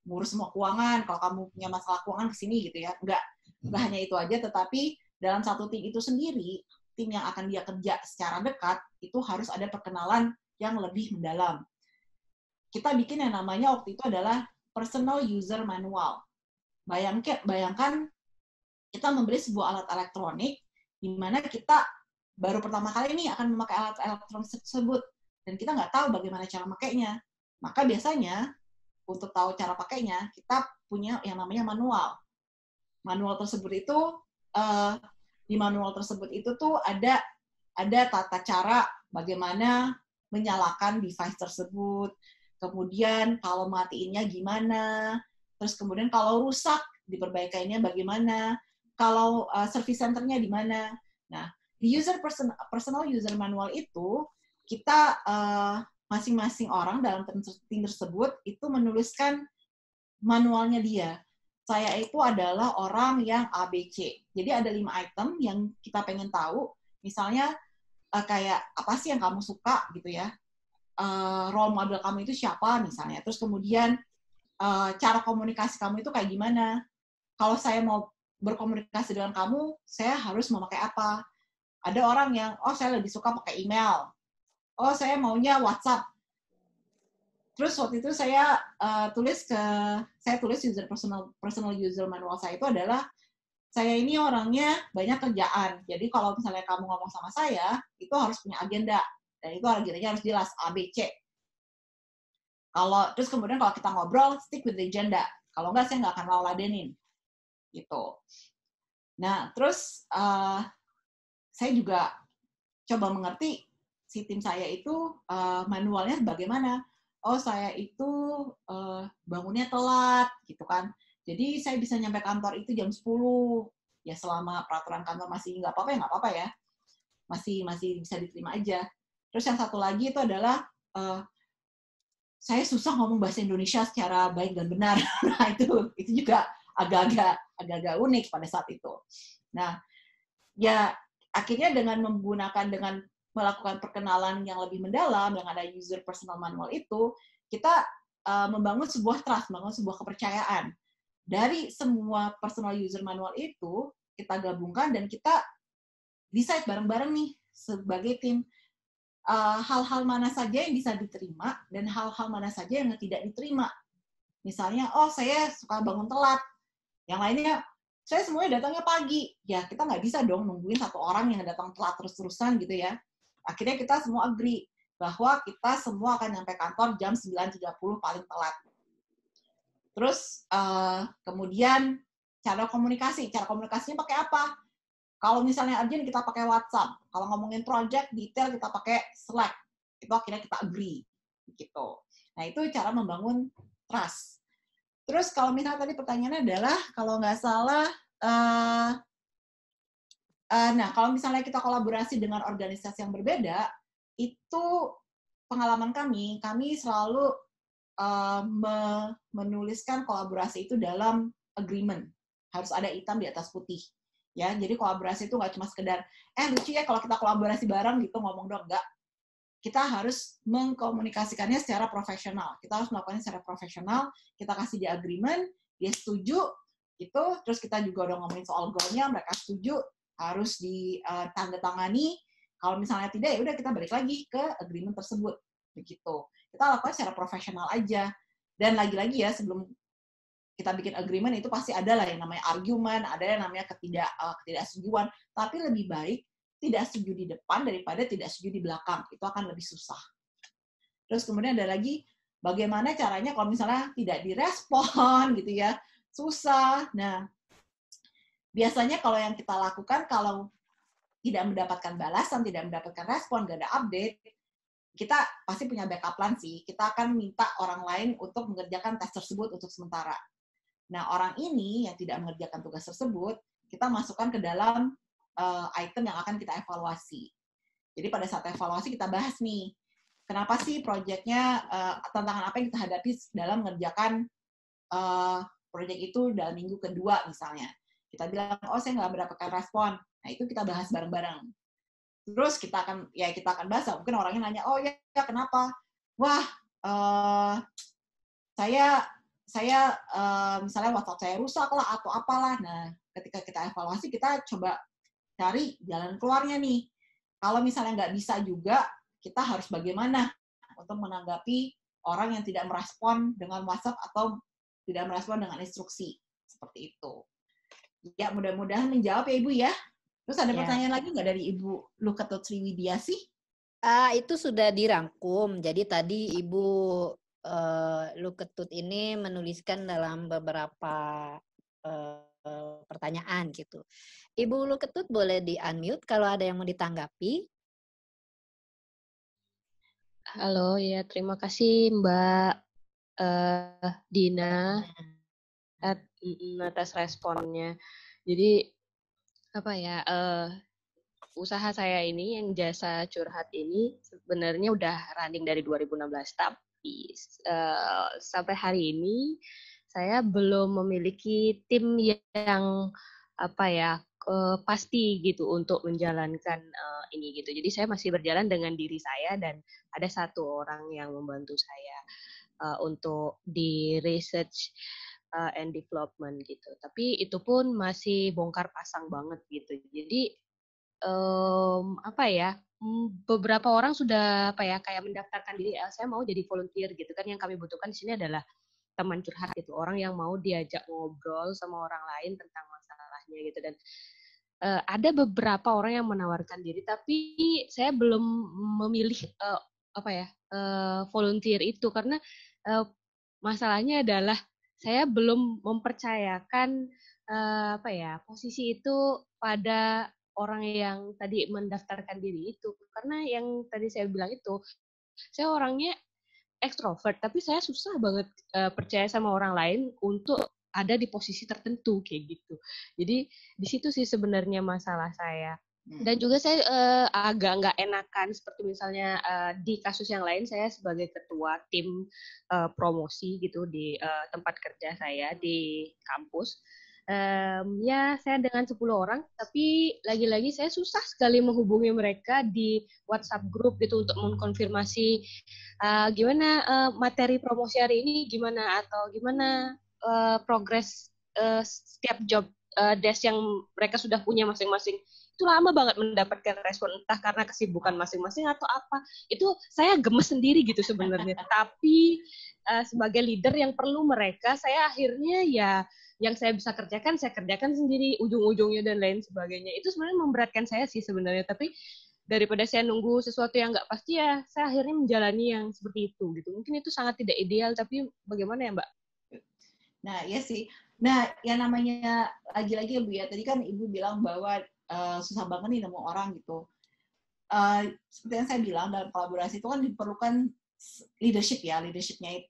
ngurus semua keuangan, kalau kamu punya masalah keuangan kesini gitu ya. Nggak hanya itu aja, tetapi dalam satu tim itu sendiri, tim yang akan dia kerja secara dekat, itu harus ada perkenalan yang lebih mendalam. Kita bikin yang namanya waktu itu adalah personal user manual. Bayangkan kita membeli sebuah alat elektronik di mana kita baru pertama kali ini akan memakai alat elektronik tersebut dan kita nggak tahu bagaimana cara makainya. Maka biasanya untuk tahu cara pakainya kita punya yang namanya manual. Manual tersebut itu di manual tersebut itu tuh ada tata cara bagaimana menyalakan device tersebut, kemudian kalau matiinnya gimana, terus kemudian kalau rusak diperbaikannya bagaimana, kalau service centernya di mana. Nah, di personal user manual itu kita masing-masing orang dalam tim tersebut itu menuliskan manualnya dia. Saya itu adalah orang yang ABC. Jadi ada 5 item yang kita pengen tahu. Misalnya kayak apa sih yang kamu suka gitu ya. Role model kamu itu siapa misalnya. Terus kemudian cara komunikasi kamu itu kayak gimana. Kalau saya mau berkomunikasi dengan kamu, saya harus memakai apa. Ada orang yang, oh saya lebih suka pakai email. Oh saya maunya WhatsApp. Terus waktu itu saya tulis personal user manual saya itu adalah saya ini orangnya banyak kerjaan. Jadi kalau misalnya kamu ngomong sama saya, itu harus punya agenda dan itu agendanya harus jelas A, B, C. Terus kemudian kalau kita ngobrol, stick with the agenda. Kalau enggak saya nggak akan ladenin gitu. Nah terus saya juga coba mengerti si tim saya itu manualnya bagaimana. Oh saya itu bangunnya telat gitu kan. Jadi saya bisa nyampe kantor itu jam 10. Ya selama peraturan kantor masih nggak apa-apa ya nggak apa-apa ya. Masih bisa diterima aja. Terus yang satu lagi itu adalah saya susah ngomong bahasa Indonesia secara baik dan benar. Nah itu juga agak-agak unik pada saat itu. Nah ya akhirnya dengan melakukan perkenalan yang lebih mendalam, yang ada user personal manual itu, kita membangun sebuah trust, membangun sebuah kepercayaan. Dari semua personal user manual itu, kita gabungkan dan kita decide bareng-bareng nih, sebagai tim, hal-hal mana saja yang bisa diterima, dan hal-hal mana saja yang tidak diterima. Misalnya, oh saya suka bangun telat, yang lainnya, saya semuanya datangnya pagi. Ya, kita nggak bisa dong nungguin satu orang yang datang telat terus-terusan gitu ya. Akhirnya kita semua agree bahwa kita semua akan nyampe kantor jam 9.30 paling telat. Terus kemudian cara komunikasinya pakai apa? Kalau misalnya urgent kita pakai WhatsApp. Kalau ngomongin project detail kita pakai Slack. Itu akhirnya kita agree gitu. Nah, itu cara membangun trust. Terus kalau misalnya tadi pertanyaannya adalah kalau nggak salah nah, kalau misalnya kita kolaborasi dengan organisasi yang berbeda, itu pengalaman kami selalu menuliskan kolaborasi itu dalam agreement. Harus ada hitam di atas putih. Ya, jadi kolaborasi itu nggak cuma sekedar, lucu ya kalau kita kolaborasi bareng gitu ngomong dong, nggak. Kita harus mengkomunikasikannya secara profesional. Kita harus melakukannya secara profesional, kita kasih dia agreement, dia setuju, gitu. Terus kita juga udah ngomongin soal goal-nya, mereka setuju, harus ditandatangani. Kalau misalnya tidak, ya udah kita balik lagi ke agreement tersebut. Begitu. Kita lakukan secara profesional aja. Dan lagi-lagi ya, sebelum kita bikin agreement itu pasti ada lah yang namanya argumen, ada yang namanya ketidaksetujuan. Tapi lebih baik tidak setuju di depan daripada tidak setuju di belakang. Itu akan lebih susah. Terus kemudian ada lagi, bagaimana caranya kalau misalnya tidak direspon gitu ya, susah. Nah, biasanya kalau yang kita lakukan, kalau tidak mendapatkan balasan, tidak mendapatkan respon, nggak ada update, kita pasti punya backup plan sih. Kita akan minta orang lain untuk mengerjakan tes tersebut untuk sementara. Nah, orang ini yang tidak mengerjakan tugas tersebut, kita masukkan ke dalam item yang akan kita evaluasi. Jadi pada saat evaluasi kita bahas nih, kenapa sih proyeknya, tantangan apa yang kita hadapi dalam mengerjakan proyek itu dalam minggu kedua misalnya. Kita bilang, oh saya nggak mendapatkan respon. Nah, itu kita bahas bareng-bareng. Terus kita akan bahas, mungkin orangnya nanya, oh ya kenapa? Wah, saya misalnya WhatsApp saya rusak lah atau apalah. Nah, ketika kita evaluasi, kita coba cari jalan keluarnya nih. Kalau misalnya nggak bisa juga, kita harus bagaimana untuk menanggapi orang yang tidak merespon dengan WhatsApp atau tidak merespon dengan instruksi. Seperti itu. Ya, mudah-mudahan menjawab ya Ibu ya. Terus ada pertanyaan lagi nggak dari Ibu Luketut Sriwidiasi? Itu sudah dirangkum. Jadi tadi Ibu Luketut ini menuliskan dalam beberapa pertanyaan gitu. Ibu Luketut boleh di-unmute kalau ada yang mau ditanggapi. Halo, ya terima kasih Mbak Dina atas responnya. Jadi apa ya, usaha saya ini yang jasa curhat ini sebenarnya udah running dari 2016, tapi sampai hari ini saya belum memiliki tim yang apa ya, pasti gitu untuk menjalankan ini gitu. Jadi saya masih berjalan dengan diri saya dan ada satu orang yang membantu saya untuk di research and development gitu. Tapi itu pun masih bongkar pasang banget gitu. Jadi apa ya, beberapa orang sudah apa ya, kayak mendaftarkan diri, saya mau jadi volunteer gitu kan. Yang kami butuhkan di sini adalah teman curhat gitu, orang yang mau diajak ngobrol sama orang lain tentang masalahnya gitu. Dan ada beberapa orang yang menawarkan diri, tapi saya belum memilih apa ya, volunteer itu karena masalahnya adalah saya belum mempercayakan apa ya, posisi itu pada orang yang tadi mendaftarkan diri itu. Karena yang tadi saya bilang itu, saya orangnya ekstrovert, tapi saya susah banget percaya sama orang lain untuk ada di posisi tertentu kayak gitu. Jadi di situ sih sebenarnya masalah saya. Dan juga saya agak nggak enakan seperti misalnya di kasus yang lain, saya sebagai ketua tim promosi gitu di tempat kerja saya di kampus. Ya saya dengan 10 orang, tapi lagi-lagi saya susah sekali menghubungi mereka di WhatsApp grup gitu untuk mengkonfirmasi gimana materi promosi hari ini gimana, atau gimana progres setiap job desk yang mereka sudah punya masing-masing. Itu lama banget mendapatkan respon, entah karena kesibukan masing-masing atau apa. Itu saya gemes sendiri gitu sebenarnya. Tapi sebagai leader yang perlu mereka, saya akhirnya ya yang saya bisa kerjakan, saya kerjakan sendiri ujung-ujungnya dan lain sebagainya. Itu sebenarnya memberatkan saya sih sebenarnya. Tapi daripada saya nunggu sesuatu yang nggak pasti, ya saya akhirnya menjalani yang seperti itu gitu. Mungkin itu sangat tidak ideal, tapi bagaimana ya Mbak? Nah, iya sih. Nah, yang namanya lagi-lagi ya Bu ya, tadi kan Ibu bilang bahwa susah banget nih nemu orang gitu. Seperti yang saya bilang, dalam kolaborasi itu kan diperlukan leadership ya. Leadershipnya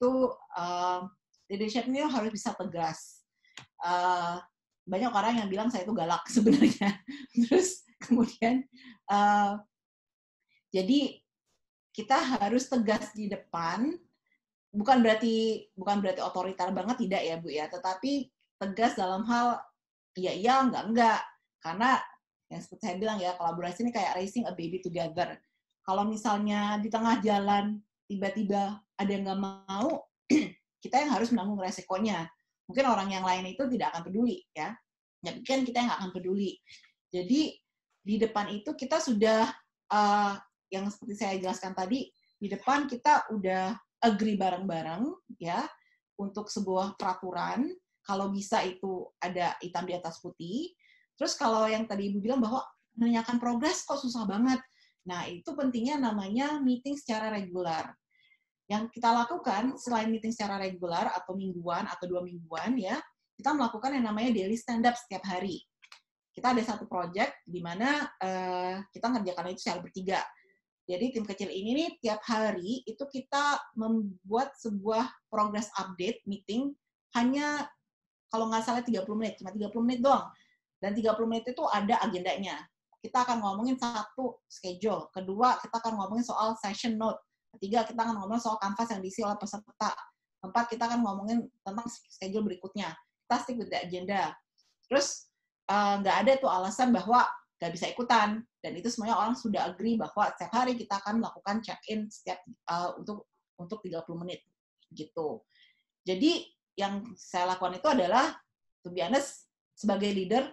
harus bisa tegas. Banyak orang yang bilang saya itu galak sebenarnya. Terus kemudian jadi kita harus tegas di depan, bukan berarti otoriter banget, tidak ya Bu ya, tetapi tegas dalam hal iya enggak, karena yang seperti saya bilang ya, kolaborasi ini kayak raising a baby together. Kalau misalnya di tengah jalan tiba-tiba ada yang nggak mau, kita yang harus menanggung resikonya. Mungkin orang yang lain itu tidak akan peduli ya, kan kita yang nggak akan peduli. Jadi di depan itu kita sudah yang seperti saya jelaskan tadi, di depan kita udah agree bareng-bareng ya untuk sebuah peraturan. Kalau bisa itu ada hitam di atas putih. Terus kalau yang tadi Ibu bilang bahwa menanyakan progres kok susah banget. Nah, itu pentingnya namanya meeting secara regular. Yang kita lakukan selain meeting secara regular atau mingguan atau 2 mingguan ya, kita melakukan yang namanya daily stand up setiap hari. Kita ada satu project di mana kita ngerjakan itu secara bertiga. Jadi tim kecil ini nih tiap hari itu kita membuat sebuah progress update meeting, hanya kalau nggak salah 30 menit, cuma 30 menit doang. Dan 30 menit itu ada agendanya. Kita akan ngomongin satu, schedule. Kedua, kita akan ngomongin soal session note. Ketiga, kita akan ngomongin soal kanvas yang diisi oleh peserta. Keempat, kita akan ngomongin tentang schedule berikutnya. Kita stick with the agenda. Terus nggak ada tuh alasan bahwa nggak bisa ikutan, dan itu semuanya orang sudah agree bahwa setiap hari kita akan melakukan check-in setiap untuk 30 menit gitu. Jadi yang saya lakukan itu adalah, to be honest, sebagai leader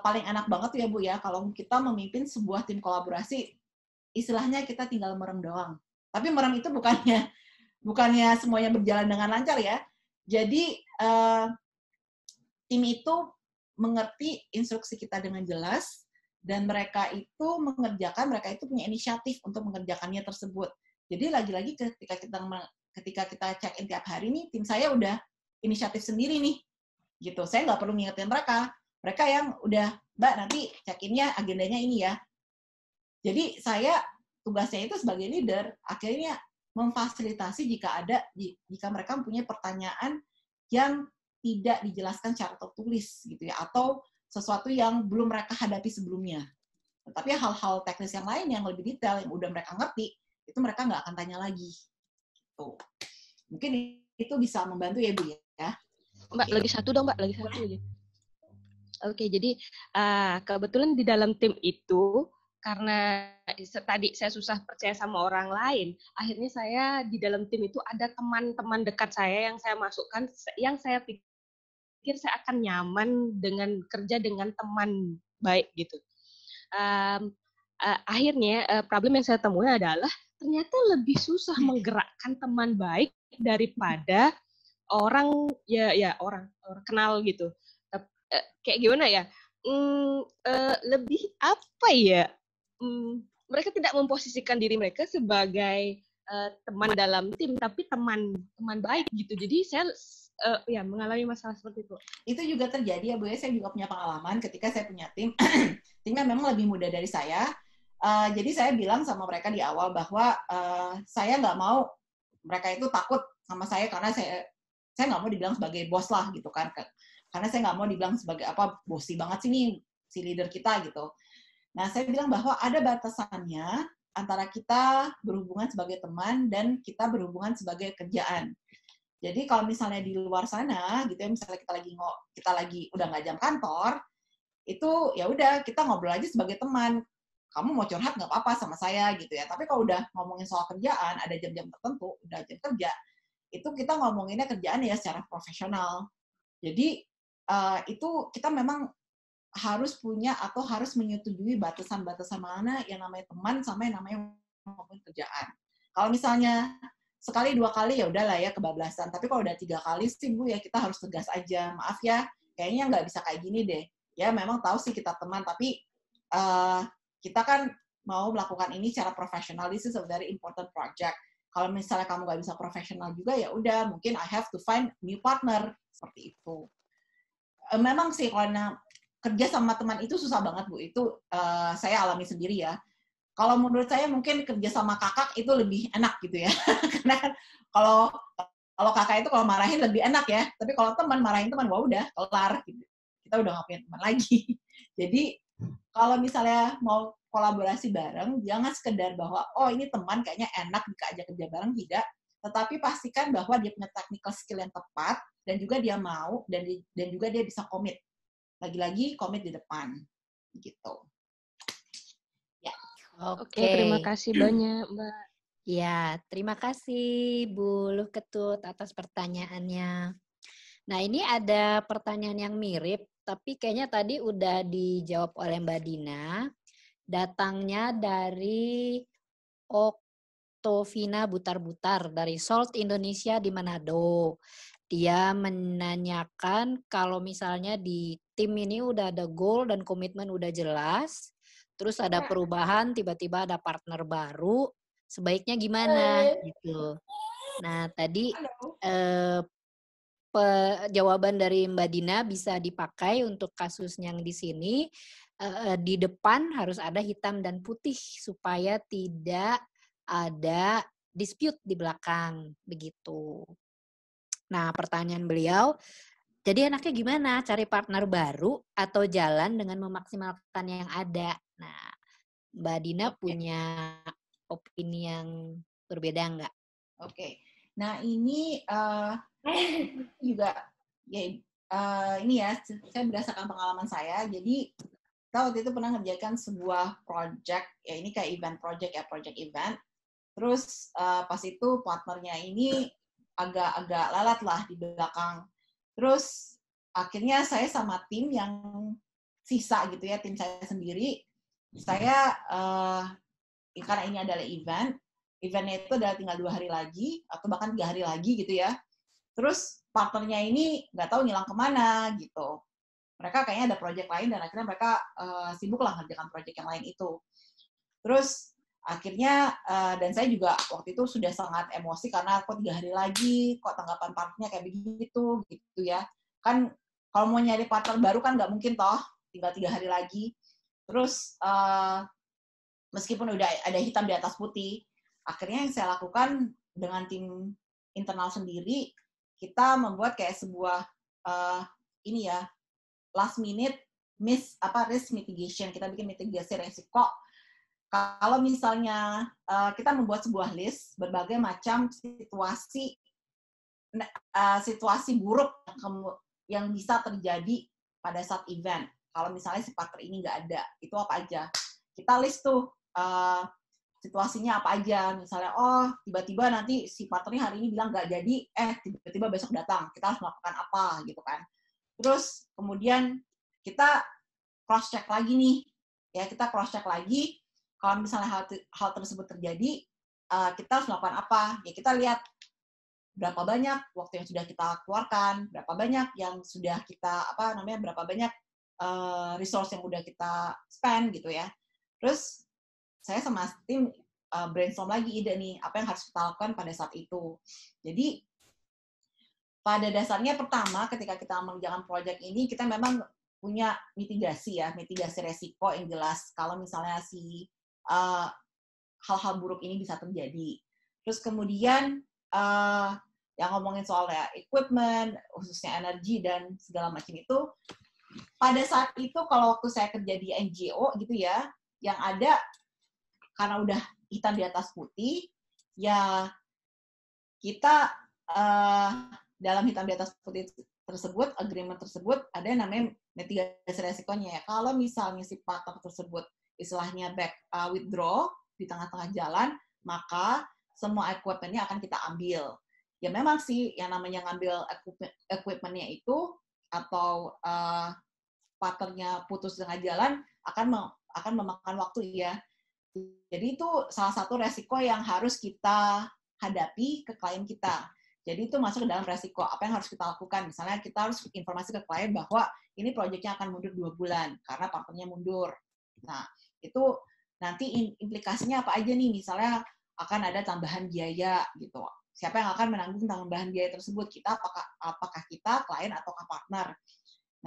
paling enak banget ya Bu ya, kalau kita memimpin sebuah tim kolaborasi, istilahnya kita tinggal merem doang. Tapi merem itu bukannya semuanya berjalan dengan lancar ya. Jadi tim itu mengerti instruksi kita dengan jelas, dan mereka itu punya inisiatif untuk mengerjakannya tersebut. Jadi lagi-lagi ketika kita check in tiap hari nih, tim saya udah inisiatif sendiri nih, gitu. Saya nggak perlu ngingetin mereka yang udah, Mbak nanti check-innya agendanya ini ya. Jadi saya tugasnya itu sebagai leader akhirnya memfasilitasi jika mereka mempunyai pertanyaan yang tidak dijelaskan secara tertulis gitu ya, atau sesuatu yang belum mereka hadapi sebelumnya. Tapi hal-hal teknis yang lain yang lebih detail yang udah mereka ngerti itu mereka nggak akan tanya lagi. Gitu. Mungkin itu bisa membantu ya Bu ya. Mbak, lagi satu dong Mbak, lagi satu aja. Oke, jadi kebetulan di dalam tim itu karena tadi saya susah percaya sama orang lain, akhirnya saya di dalam tim itu ada teman-teman dekat saya yang saya masukkan, yang saya pikir saya akan nyaman dengan kerja dengan teman baik gitu. Akhirnya problem yang saya temui adalah ternyata lebih susah menggerakkan teman baik daripada orang orang kenal gitu. Kayak gimana ya? Lebih apa ya? Mereka tidak memposisikan diri mereka sebagai teman dalam tim, tapi teman baik gitu. Jadi saya mengalami masalah seperti itu. Itu juga terjadi ya Bu ya. Saya juga punya pengalaman ketika saya punya tim. Timnya memang lebih muda dari saya. Jadi saya bilang sama mereka di awal bahwa saya nggak mau mereka itu takut sama saya karena saya nggak mau dibilang sebagai bos lah gitu kan. Karena saya nggak mau dibilang sebagai bosi banget sih nih si leader kita gitu. Nah saya bilang bahwa ada batasannya antara kita berhubungan sebagai teman dan kita berhubungan sebagai kerjaan. Jadi kalau misalnya di luar sana gitu ya, misalnya kita lagi udah nggak jam kantor, itu ya udah kita ngobrol aja sebagai teman. Kamu mau curhat nggak apa-apa sama saya gitu ya. Tapi kalau udah ngomongin soal kerjaan, ada jam-jam tertentu, udah jam kerja, itu kita ngomonginnya kerjaan ya secara profesional. Jadi itu kita memang harus punya atau harus menyetujui batasan-batasan mana yang namanya teman sama yang namanya ngomongin kerjaan. Kalau misalnya sekali 2 kali ya udahlah ya kebablasan. Tapi kalau udah 3 kali sih Bu ya kita harus tegas aja. Maaf ya, kayaknya nggak bisa kayak gini deh. Ya memang tahu sih kita teman, tapi kita kan mau melakukan ini secara profesional. This is a very important project. Kalau misalnya kamu nggak bisa profesional juga ya udah, mungkin I have to find new partner seperti itu. Memang sih kalau kerja sama teman itu susah banget Bu. Itu saya alami sendiri ya. Kalau menurut saya mungkin kerja sama kakak itu lebih enak gitu ya. Karena kan kalau kakak itu kalau marahin lebih enak ya. Tapi kalau teman marahin teman, wah udah kelar gitu. Kita udah nggak punya teman lagi. Jadi kalau misalnya mau kolaborasi bareng, jangan sekedar bahwa oh ini teman kayaknya enak diajak kerja bareng, tidak. Tetapi pastikan bahwa dia punya technical skill yang tepat dan juga dia mau dan juga dia bisa komit. Lagi-lagi komit di depan gitu. Oke, terima kasih banyak, Mbak. Ya, terima kasih Bu Luh Ketut atas pertanyaannya. Nah, ini ada pertanyaan yang mirip, tapi kayaknya tadi udah dijawab oleh Mbak Dina. Datangnya dari Oktovina Butar-Butar dari Salt Indonesia di Manado. Dia menanyakan kalau misalnya di tim ini udah ada goal dan komitmen udah jelas, terus ada perubahan, tiba-tiba ada partner baru, sebaiknya gimana gitu. Nah, tadi jawaban dari Mbak Dina bisa dipakai untuk kasus yang di sini. Di depan harus ada hitam dan putih supaya tidak ada dispute di belakang, begitu. Nah, pertanyaan beliau, jadi enaknya gimana? Cari partner baru atau jalan dengan memaksimalkan yang ada? Nah, Mbak Dina punya opini yang berbeda nggak? Oke. Nah, ini juga ya ini ya, saya berdasarkan pengalaman saya. Jadi, kita waktu itu pernah ngerjakan sebuah project, ya ini kayak event project ya, project event. Terus pas itu partnernya ini agak-agak lalat lah di belakang. Terus akhirnya saya sama tim yang sisa gitu ya, tim saya sendiri, saya karena ini adalah eventnya itu adalah tinggal 2 hari lagi atau bahkan 3 hari lagi gitu ya. Terus partnernya ini nggak tahu ngilang kemana gitu. Mereka kayaknya ada project lain dan akhirnya mereka sibuk lah ngerjakan project yang lain itu. Terus akhirnya dan saya juga waktu itu sudah sangat emosi karena kok 3 hari lagi, kok tanggapan partnernya kayak begitu gitu ya. Kan kalau mau nyari partner baru kan nggak mungkin toh, tinggal 3 hari lagi. Terus meskipun udah ada hitam di atas putih, akhirnya yang saya lakukan dengan tim internal sendiri, kita membuat kayak sebuah ini ya, last minute risk mitigation. Kita bikin mitigasi resiko. Kalau misalnya kita membuat sebuah list berbagai macam situasi buruk yang bisa terjadi pada saat event. Kalau misalnya si partner ini nggak ada, itu apa aja? Kita list tuh situasinya apa aja. Misalnya, tiba-tiba nanti si partnernya hari ini bilang nggak jadi, tiba-tiba besok datang. Kita harus melakukan apa gitu kan. Terus kemudian kita cross-check lagi nih. Ya, kita cross-check lagi. Kalau misalnya hal tersebut terjadi, kita harus melakukan apa? Ya, kita lihat berapa banyak waktu yang sudah kita keluarkan, berapa banyak yang sudah kita berapa banyak resource yang udah kita spend gitu ya. Terus saya sama tim brainstorm lagi ide nih, apa yang harus kita lakukan pada saat itu. Jadi pada dasarnya pertama ketika kita mengerjakan proyek ini, kita memang punya mitigasi resiko yang jelas kalau misalnya hal-hal buruk ini bisa terjadi. Terus kemudian yang ngomongin soal ya equipment, khususnya energi dan segala macam itu, pada saat itu kalau waktu saya kerja di NGO gitu ya, yang ada karena udah hitam di atas putih, ya kita dalam hitam di atas putih tersebut, agreement tersebut, ada yang namanya mitigasi resikonya ya. Kalau misalnya si partner tersebut istilahnya withdraw di tengah-tengah jalan, maka semua equipment-nya akan kita ambil. Ya memang sih yang namanya ngambil equipment-nya itu atau partnernya putus di tengah jalan akan memakan waktu ya. Jadi itu salah satu resiko yang harus kita hadapi ke klien kita. Jadi itu masuk ke dalam resiko. Apa yang harus kita lakukan? Misalnya kita harus informasi ke klien bahwa ini proyeknya akan mundur 2 bulan karena partnernya mundur. Nah, itu nanti implikasinya apa aja nih? Misalnya akan ada tambahan biaya gitu. Siapa yang akan menanggung tambahan biaya tersebut? Kita apakah kita, klien, ataukah partner?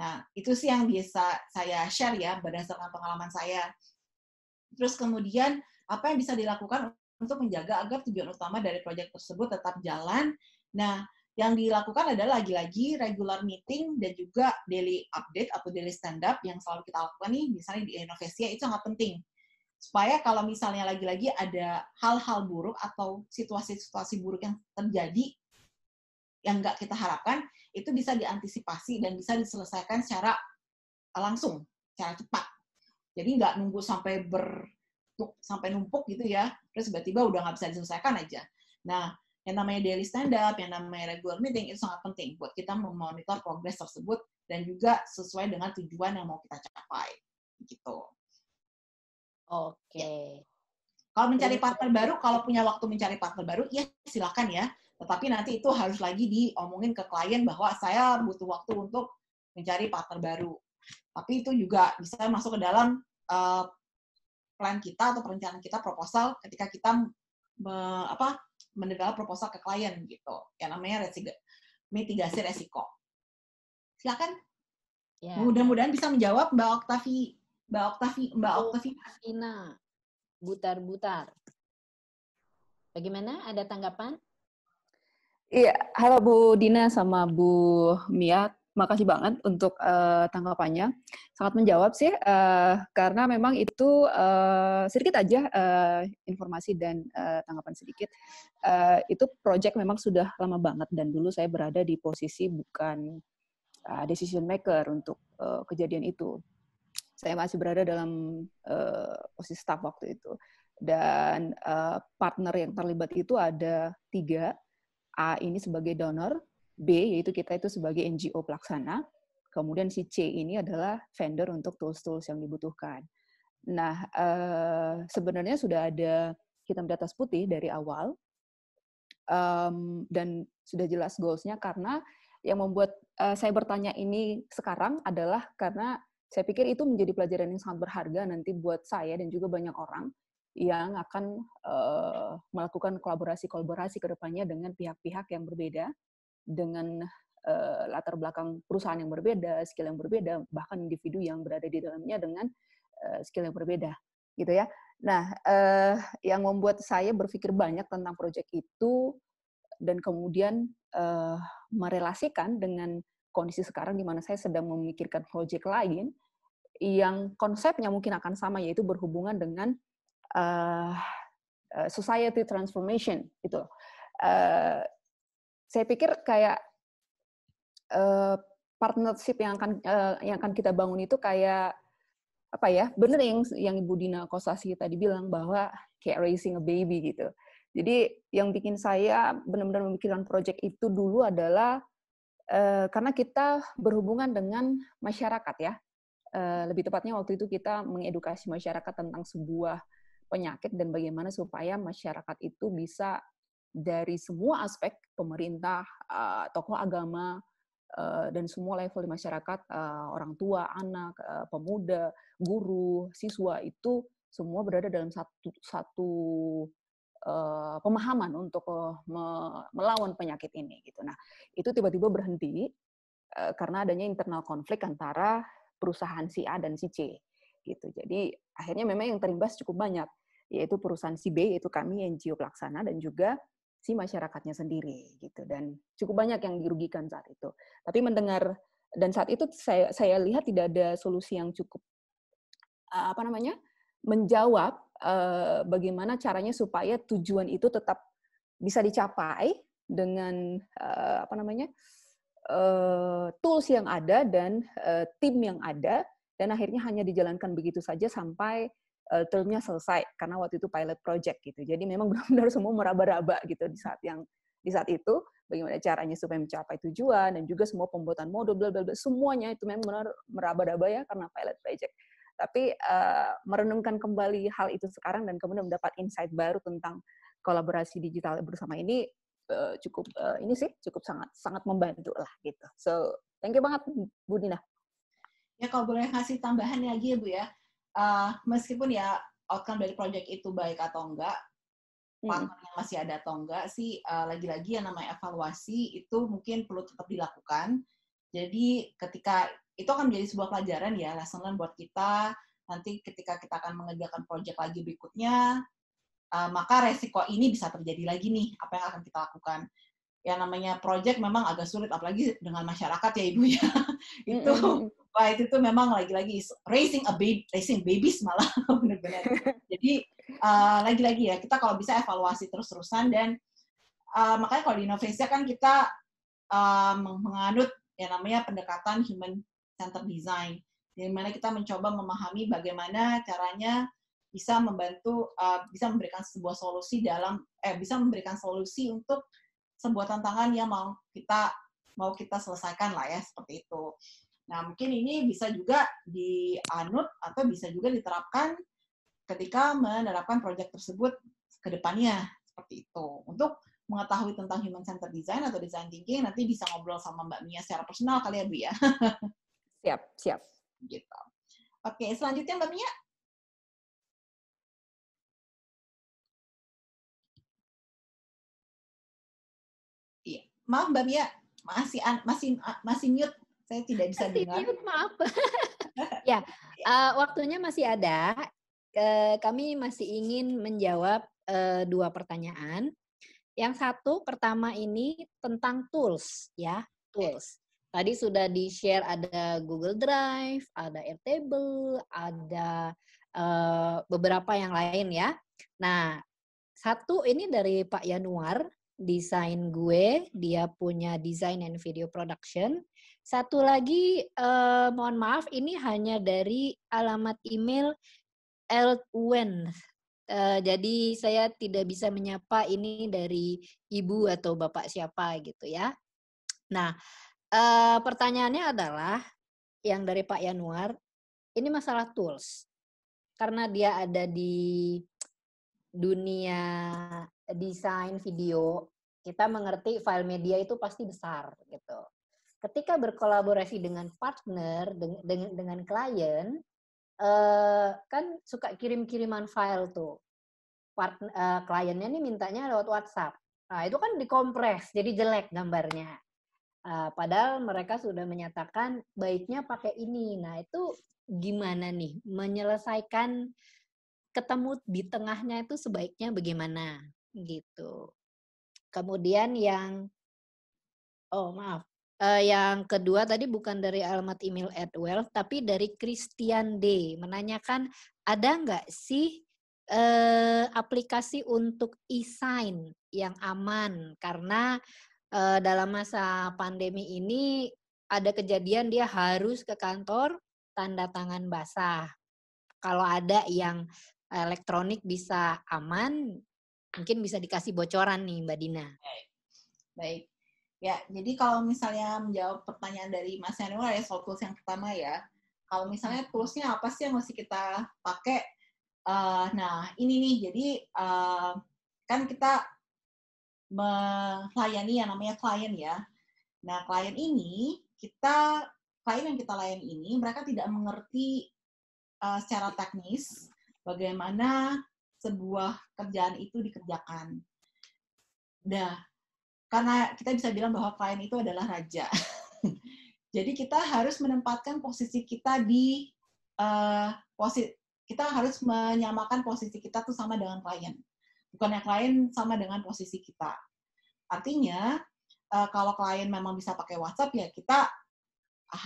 Nah, itu sih yang biasa saya share ya berdasarkan pengalaman saya. Terus kemudian apa yang bisa dilakukan untuk menjaga agar tujuan utama dari proyek tersebut tetap jalan. Nah, yang dilakukan adalah lagi-lagi regular meeting dan juga daily update atau daily stand-up yang selalu kita lakukan nih, misalnya di Innovesia, itu sangat penting. Supaya kalau misalnya lagi-lagi ada hal-hal buruk atau situasi-situasi buruk yang terjadi yang nggak kita harapkan, itu bisa diantisipasi dan bisa diselesaikan secara langsung, secara cepat. Jadi nggak nunggu sampai numpuk gitu ya, terus tiba-tiba udah nggak bisa diselesaikan aja. Nah, yang namanya daily stand-up, yang namanya regular meeting, itu sangat penting buat kita memonitor progres tersebut dan juga sesuai dengan tujuan yang mau kita capai. Gitu. Oke. Ya. Kalau mencari partner baru, kalau punya waktu mencari partner baru, ya silakan ya. Tetapi nanti itu harus lagi diomongin ke klien bahwa saya butuh waktu untuk mencari partner baru. Tapi itu juga bisa masuk ke dalam plan kita atau perencanaan kita proposal ketika kita mendevelop proposal ke klien gitu. Yang namanya mitigasi resiko. Silakan. Ya. Mudah-mudahan bisa menjawab Mbak Oktavi. Ina, butar-butar. Bagaimana? Ada tanggapan? Iya, halo Bu Dina sama Bu Mia. Makasih banget untuk tanggapannya. Sangat menjawab sih, karena memang itu sedikit aja informasi dan tanggapan sedikit. Itu project memang sudah lama banget, dan dulu saya berada di posisi bukan decision maker untuk kejadian itu. Saya masih berada dalam posisi staff waktu itu. Dan partner yang terlibat itu ada 3. A ini sebagai donor, B yaitu kita itu sebagai NGO pelaksana, kemudian si C ini adalah vendor untuk tools-tools yang dibutuhkan. Nah, sebenarnya sudah ada hitam di atas putih dari awal, dan sudah jelas goals-nya, karena yang membuat saya bertanya ini sekarang adalah karena saya pikir itu menjadi pelajaran yang sangat berharga nanti buat saya dan juga banyak orang yang akan melakukan kolaborasi ke depannya dengan pihak-pihak yang berbeda, dengan latar belakang perusahaan yang berbeda, skill yang berbeda, bahkan individu yang berada di dalamnya dengan skill yang berbeda, gitu ya. Nah, yang membuat saya berpikir banyak tentang proyek itu dan kemudian merelasikan dengan kondisi sekarang di mana saya sedang memikirkan proyek lain yang konsepnya mungkin akan sama, yaitu berhubungan dengan society transformation itu. Saya pikir kayak partnership yang akan kita bangun itu kayak apa ya? Bener yang Ibu Dina Kosasi tadi bilang bahwa kayak raising a baby gitu. Jadi yang bikin saya benar-benar memikirkan proyek itu dulu adalah karena kita berhubungan dengan masyarakat ya. Lebih tepatnya waktu itu kita mengedukasi masyarakat tentang sebuah penyakit dan bagaimana supaya masyarakat itu bisa dari semua aspek, pemerintah, tokoh agama, dan semua level di masyarakat, orang tua, anak, pemuda, guru, siswa, itu semua berada dalam satu pemahaman untuk melawan penyakit ini gitu. Nah, itu tiba-tiba berhenti karena adanya internal konflik antara perusahaan si A dan si C gitu. Jadi akhirnya memang yang terimbas cukup banyak, yaitu perusahaan si B, yaitu kami NGO pelaksana, dan juga si masyarakatnya sendiri gitu. Dan cukup banyak yang dirugikan saat itu. Tapi mendengar, dan saat itu saya lihat tidak ada solusi yang cukup menjawab bagaimana caranya supaya tujuan itu tetap bisa dicapai dengan tools yang ada dan tim yang ada, dan akhirnya hanya dijalankan begitu saja sampai termnya selesai karena waktu itu pilot project gitu. Jadi memang benar-benar semua meraba-raba gitu di saat itu bagaimana caranya supaya mencapai tujuan, dan juga semua pembuatan modul bla bla bla, semuanya itu memang benar meraba-raba ya karena pilot project. Tapi merenungkan kembali hal itu sekarang dan kemudian mendapat insight baru tentang kolaborasi digital bersama ini cukup sangat membantu lah gitu. So thank you banget Bu Dina. Ya kalau boleh kasih tambahan lagi ya Bu ya, meskipun ya outcome dari project itu baik atau enggak, partnernya masih ada atau enggak sih, lagi-lagi yang namanya evaluasi itu mungkin perlu tetap dilakukan. Jadi ketika itu akan menjadi sebuah pelajaran ya, lesson learn buat kita, nanti ketika kita akan mengerjakan project lagi berikutnya, maka resiko ini bisa terjadi lagi nih, apa yang akan kita lakukan. Yang namanya project memang agak sulit, apalagi dengan masyarakat ya Ibu ya. itu tuh memang lagi-lagi raising babies malah benar-benar. Jadi lagi-lagi ya, kita kalau bisa evaluasi terus-terusan, dan makanya kalau di Innovasia kan kita menganut yang namanya pendekatan human centered design, di mana kita mencoba memahami bagaimana caranya bisa membantu, bisa memberikan sebuah solusi bisa memberikan solusi untuk sebuah tantangan yang mau kita selesaikan lah ya, seperti itu. Nah, mungkin ini bisa juga dianut atau bisa juga diterapkan ketika menerapkan proyek tersebut ke depannya, seperti itu. Untuk mengetahui tentang human centered design atau design thinking, nanti bisa ngobrol sama Mbak Mia secara personal kali ya Bu ya. Siap. Gitu. Oke, selanjutnya Mbak Mia. Iya, maaf Mbak Mia, masih mute. Saya tidak bisa dengar. Mute, maaf. Ya, waktunya masih ada. Kami masih ingin menjawab 2 pertanyaan. Yang satu, pertama ini tentang tools, ya, tools. Tadi sudah di-share ada Google Drive, ada Airtable, ada beberapa yang lain ya. Nah, satu ini dari Pak Yanuar, desain gue, dia punya design and video production. Satu lagi, mohon maaf, ini hanya dari alamat email Elwen. Jadi saya tidak bisa menyapa ini dari ibu atau bapak siapa gitu ya. Nah, pertanyaannya adalah yang dari Pak Yanuar, ini masalah tools. Karena dia ada di dunia desain video, kita mengerti file media itu pasti besar gitu. Ketika berkolaborasi dengan partner, dengan klien, kan suka kirim-kiriman file tuh. Kliennya nih mintanya lewat WhatsApp. Nah, itu kan dikompres, jadi jelek gambarnya. Padahal mereka sudah menyatakan baiknya pakai ini. Nah, itu gimana nih menyelesaikan ketemu di tengahnya itu sebaiknya bagaimana gitu. Kemudian yang kedua tadi bukan dari alamat email @wealth tapi dari Christian D menanyakan ada nggak sih aplikasi untuk e-sign yang aman karena dalam masa pandemi ini ada kejadian dia harus ke kantor tanda tangan basah. Kalau ada yang elektronik bisa aman, mungkin bisa dikasih bocoran nih Mbak Dina. Baik. Ya, jadi kalau misalnya menjawab pertanyaan dari Mas Yanuar ya soal tools yang pertama ya. Kalau misalnya toolsnya apa sih yang mesti kita pakai? Nah, ini nih, jadi kan kita melayani yang namanya klien ya. Nah, klien yang kita layani ini, mereka tidak mengerti secara teknis bagaimana sebuah kerjaan itu dikerjakan. Nah, karena kita bisa bilang bahwa klien itu adalah raja. Jadi kita harus menempatkan posisi kita kita harus menyamakan posisi kita tuh sama dengan klien. Bukannya klien sama dengan posisi kita. Artinya, kalau klien memang bisa pakai WhatsApp, ya kita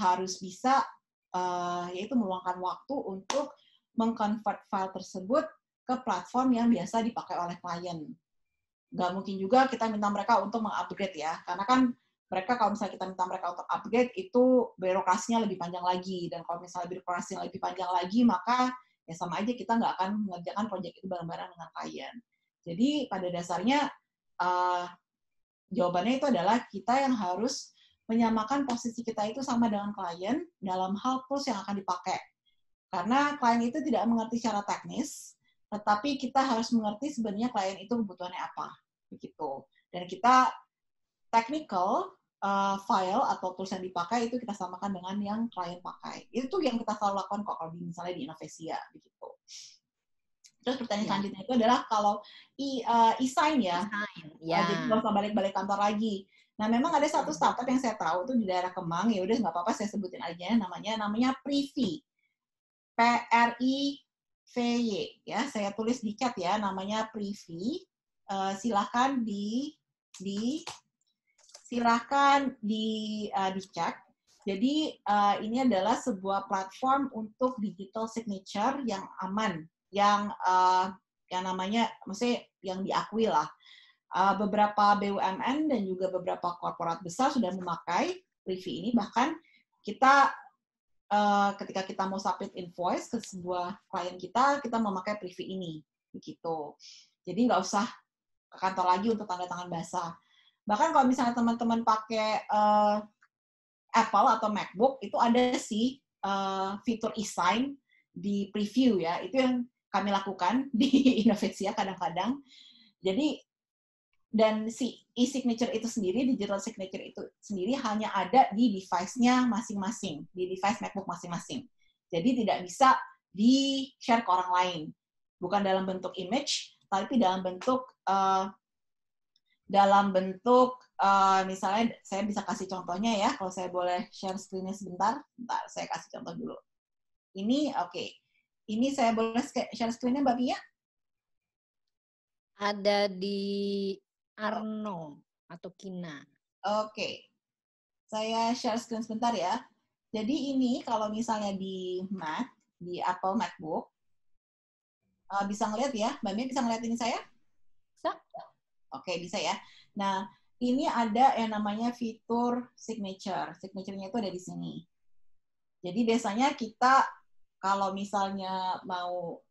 harus bisa yaitu meluangkan waktu untuk meng-convert file tersebut ke platform yang biasa dipakai oleh klien. Nggak mungkin juga kita minta mereka untuk meng-upgrade ya, karena kan mereka kalau misalnya kita minta mereka untuk upgrade, itu birokrasinya lebih panjang lagi, dan kalau misalnya birokrasinya lebih panjang lagi, maka ya sama aja kita nggak akan mengerjakan proyek itu bareng-bareng dengan klien. Jadi pada dasarnya jawabannya itu adalah kita yang harus menyamakan posisi kita itu sama dengan klien dalam hal tools yang akan dipakai. Karena klien itu tidak mengerti secara teknis, tetapi kita harus mengerti sebenarnya klien itu kebutuhannya apa, begitu. Dan kita technical file atau tools yang dipakai itu kita samakan dengan yang klien pakai. Itu yang kita selalu lakukan kok kalau misalnya di Innovesia, begitu. Terus pertanyaan selanjutnya itu adalah kalau e-sign ya, jadi nggak usah balik-balik kantor lagi. Nah, memang ada satu startup yang saya tahu itu di daerah Kemang, ya udah nggak apa-apa saya sebutin aja, namanya Privy. PRIVY ya, saya tulis di chat ya, namanya Privy. Silahkan dicek. Jadi ini adalah sebuah platform untuk digital signature yang aman, yang namanya, maksudnya yang diakui lah. Beberapa BUMN dan juga beberapa korporat besar sudah memakai Privy ini, bahkan kita ketika kita mau submit invoice ke sebuah klien kita memakai Privy ini, begitu. Jadi nggak usah ke kantor lagi untuk tanda tangan basah. Bahkan kalau misalnya teman-teman pakai Apple atau MacBook, itu ada sih fitur e-sign di preview ya, itu yang kami lakukan di Innovesia kadang-kadang. Jadi, dan si e-signature itu sendiri, digital signature itu sendiri hanya ada di device-nya masing-masing, di device MacBook masing-masing. Jadi tidak bisa di-share ke orang lain. Bukan dalam bentuk image, tapi dalam bentuk misalnya saya bisa kasih contohnya ya, kalau saya boleh share screen-nya sebentar. Bentar, saya kasih contoh dulu. Ini, oke. Ini saya boleh share screen-nya, Mbak Mia? Ada di Arno atau Kina. Oke. Saya share screen sebentar ya. Jadi ini kalau misalnya di Mac, di Apple MacBook, bisa ngeliat ya? Mbak Mia bisa ngeliat ini saya? Bisa. Oke, bisa ya. Nah, ini ada yang namanya fitur signature. Signature-nya itu ada di sini. Jadi biasanya kita kalau misalnya mau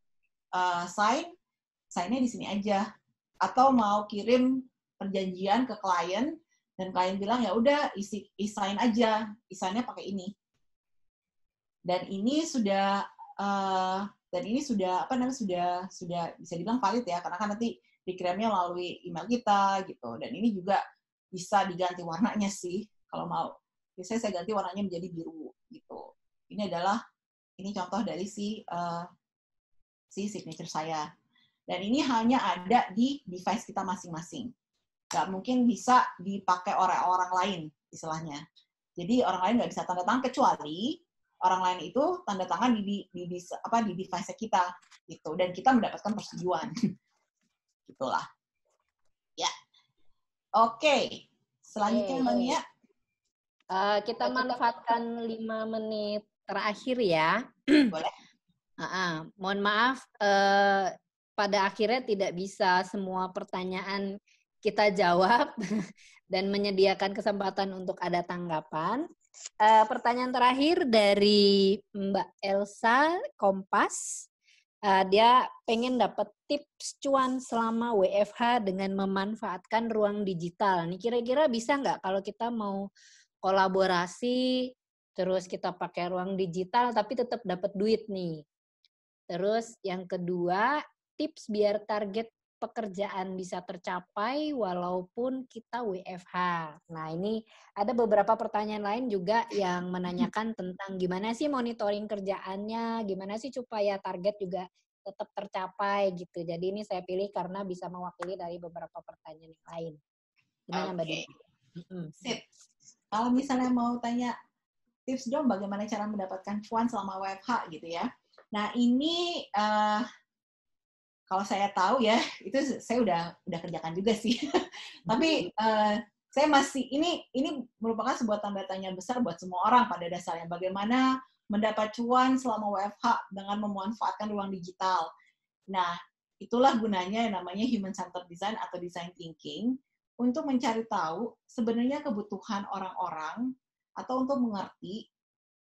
sign-nya di sini aja. Atau mau kirim perjanjian ke klien, dan klien bilang ya udah e-sign aja, e-sign-nya pakai ini. Dan ini sudah sudah bisa dibilang valid ya, karena kan nanti dikirimnya melalui email kita gitu. Dan ini juga bisa diganti warnanya sih kalau mau. Biasanya saya ganti warnanya menjadi biru gitu. Ini contoh dari si signature saya. Dan ini hanya ada di device kita masing-masing. Nggak mungkin bisa dipakai oleh orang lain, istilahnya. Jadi orang lain nggak bisa tanda tangan, kecuali orang lain itu tanda tangan di device kita gitu, dan kita mendapatkan persetujuan. Gitulah. Ya. Oke. Selanjutnya Mbak Mia. Kita manfaatkan 5 menit terakhir ya. Boleh. Mohon maaf, pada akhirnya tidak bisa semua pertanyaan kita jawab dan menyediakan kesempatan untuk ada tanggapan. Pertanyaan terakhir dari Mbak Elsa Kompas. Dia pengen dapat tips cuan selama WFH dengan memanfaatkan ruang digital. Nih kira-kira bisa nggak kalau kita mau kolaborasi, terus kita pakai ruang digital tapi tetap dapat duit nih. Terus yang kedua, tips biar target pekerjaan bisa tercapai walaupun kita WFH. Nah, ini ada beberapa pertanyaan lain juga yang menanyakan tentang gimana sih monitoring kerjaannya, gimana sih supaya target juga tetap tercapai gitu. Jadi ini saya pilih karena bisa mewakili dari beberapa pertanyaan yang lain. Gimana Mbak Dina? Sip. Kalau misalnya mau tanya tips dong bagaimana cara mendapatkan cuan selama WFH gitu ya. Nah, ini kalau saya tahu ya, itu saya udah kerjakan juga sih. Tapi saya masih ini merupakan sebuah tanda tanya besar buat semua orang pada dasarnya. Bagaimana mendapat cuan selama WFH dengan memanfaatkan ruang digital. Nah, itulah gunanya yang namanya human centered design atau design thinking untuk mencari tahu sebenarnya kebutuhan orang-orang atau untuk mengerti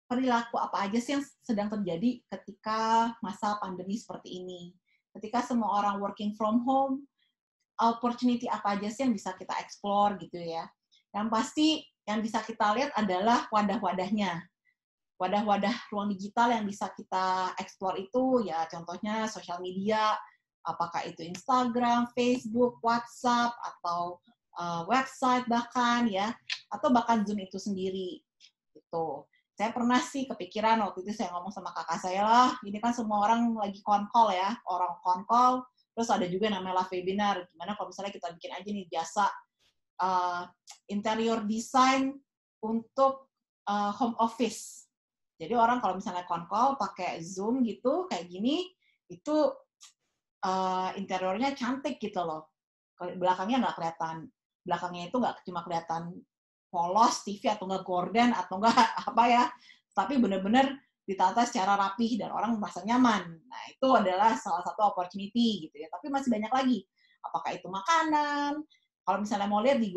perilaku apa aja sih yang sedang terjadi ketika masa pandemi seperti ini. Ketika semua orang working from home, opportunity apa aja sih yang bisa kita explore gitu ya. Yang pasti yang bisa kita lihat adalah wadah-wadahnya. Wadah-wadah ruang digital yang bisa kita explore itu ya contohnya sosial media, apakah itu Instagram, Facebook, WhatsApp, atau website bahkan ya, atau bahkan Zoom itu sendiri. Gitu. Saya pernah sih kepikiran waktu itu saya ngomong sama kakak saya lah, ini kan semua orang lagi on-call ya, orang on-call, terus ada juga namanya live webinar, gimana kalau misalnya kita bikin aja nih jasa interior design untuk home office. Jadi orang kalau misalnya on-call pakai Zoom gitu, kayak gini, itu interiornya cantik gitu loh. Belakangnya nggak kelihatan, belakangnya itu nggak cuma kelihatan polos TV atau nggak gorden atau nggak apa ya, tapi benar-benar ditata secara rapih dan orang merasa nyaman. Nah, itu adalah salah satu opportunity gitu ya. Tapi masih banyak lagi. Apakah itu makanan? Kalau misalnya mau lihat di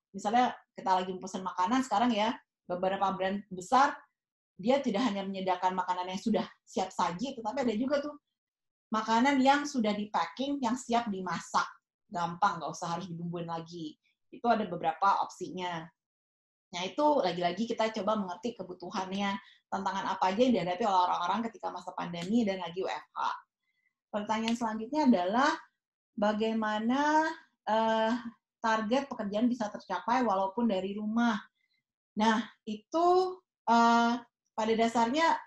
misalnya kita lagi pesan makanan sekarang ya, beberapa brand besar dia tidak hanya menyediakan makanan yang sudah siap saji, tetapi ada juga tuh makanan yang sudah di-packing, yang siap dimasak. Gampang, nggak usah harus dibumbuin lagi. Itu ada beberapa opsinya. Nah, itu lagi-lagi kita coba mengerti kebutuhannya, tantangan apa aja yang dihadapi oleh orang-orang ketika masa pandemi dan lagi WFH. Pertanyaan selanjutnya adalah, bagaimana target pekerjaan bisa tercapai walaupun dari rumah? Nah, itu pada dasarnya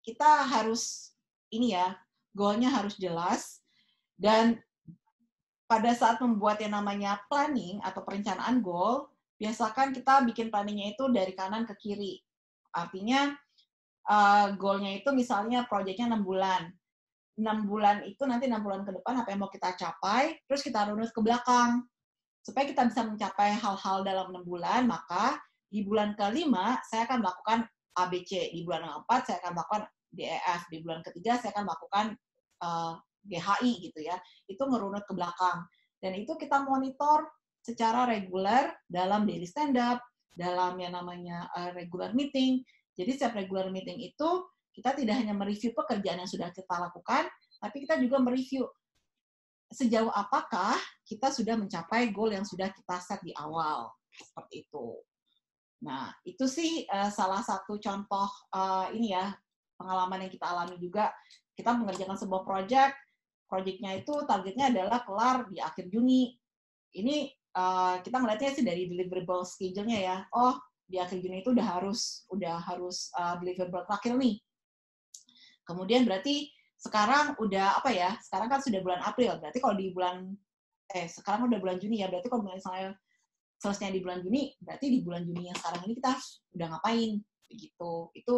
kita harus, ini ya, goalnya harus jelas, dan pada saat membuat yang namanya planning atau perencanaan goal, biasakan kita bikin planningnya itu dari kanan ke kiri. Artinya, goalnya itu misalnya proyeknya 6 bulan. 6 bulan itu nanti 6 bulan ke depan apa yang mau kita capai, terus kita runut ke belakang. Supaya kita bisa mencapai hal-hal dalam 6 bulan, maka di bulan ke-5 saya akan melakukan ABC. Di bulan ke-4 saya akan melakukan DEF. Di bulan ke-3 saya akan melakukan GHI gitu ya. Itu ngerunut ke belakang. Dan itu kita monitor secara reguler dalam daily stand-up, dalam yang namanya regular meeting. Jadi setiap regular meeting itu kita tidak hanya mereview pekerjaan yang sudah kita lakukan, tapi kita juga mereview sejauh apakah kita sudah mencapai goal yang sudah kita set di awal. Seperti itu. Nah, itu sih salah satu contoh ini ya, pengalaman yang kita alami juga. Kita mengerjakan sebuah proyeknya itu targetnya adalah kelar di akhir Juni. Ini kita ngeliatnya sih dari deliverable schedule-nya ya. Oh, di akhir Juni itu udah harus deliverable terakhir nih. Kemudian berarti sekarang udah apa ya? Sekarang kan sudah bulan April. Berarti kalau di sekarang udah bulan Juni ya. Berarti kalau misalnya selesai di bulan Juni, berarti di bulan Juni yang sekarang ini kita harus udah ngapain begitu. Itu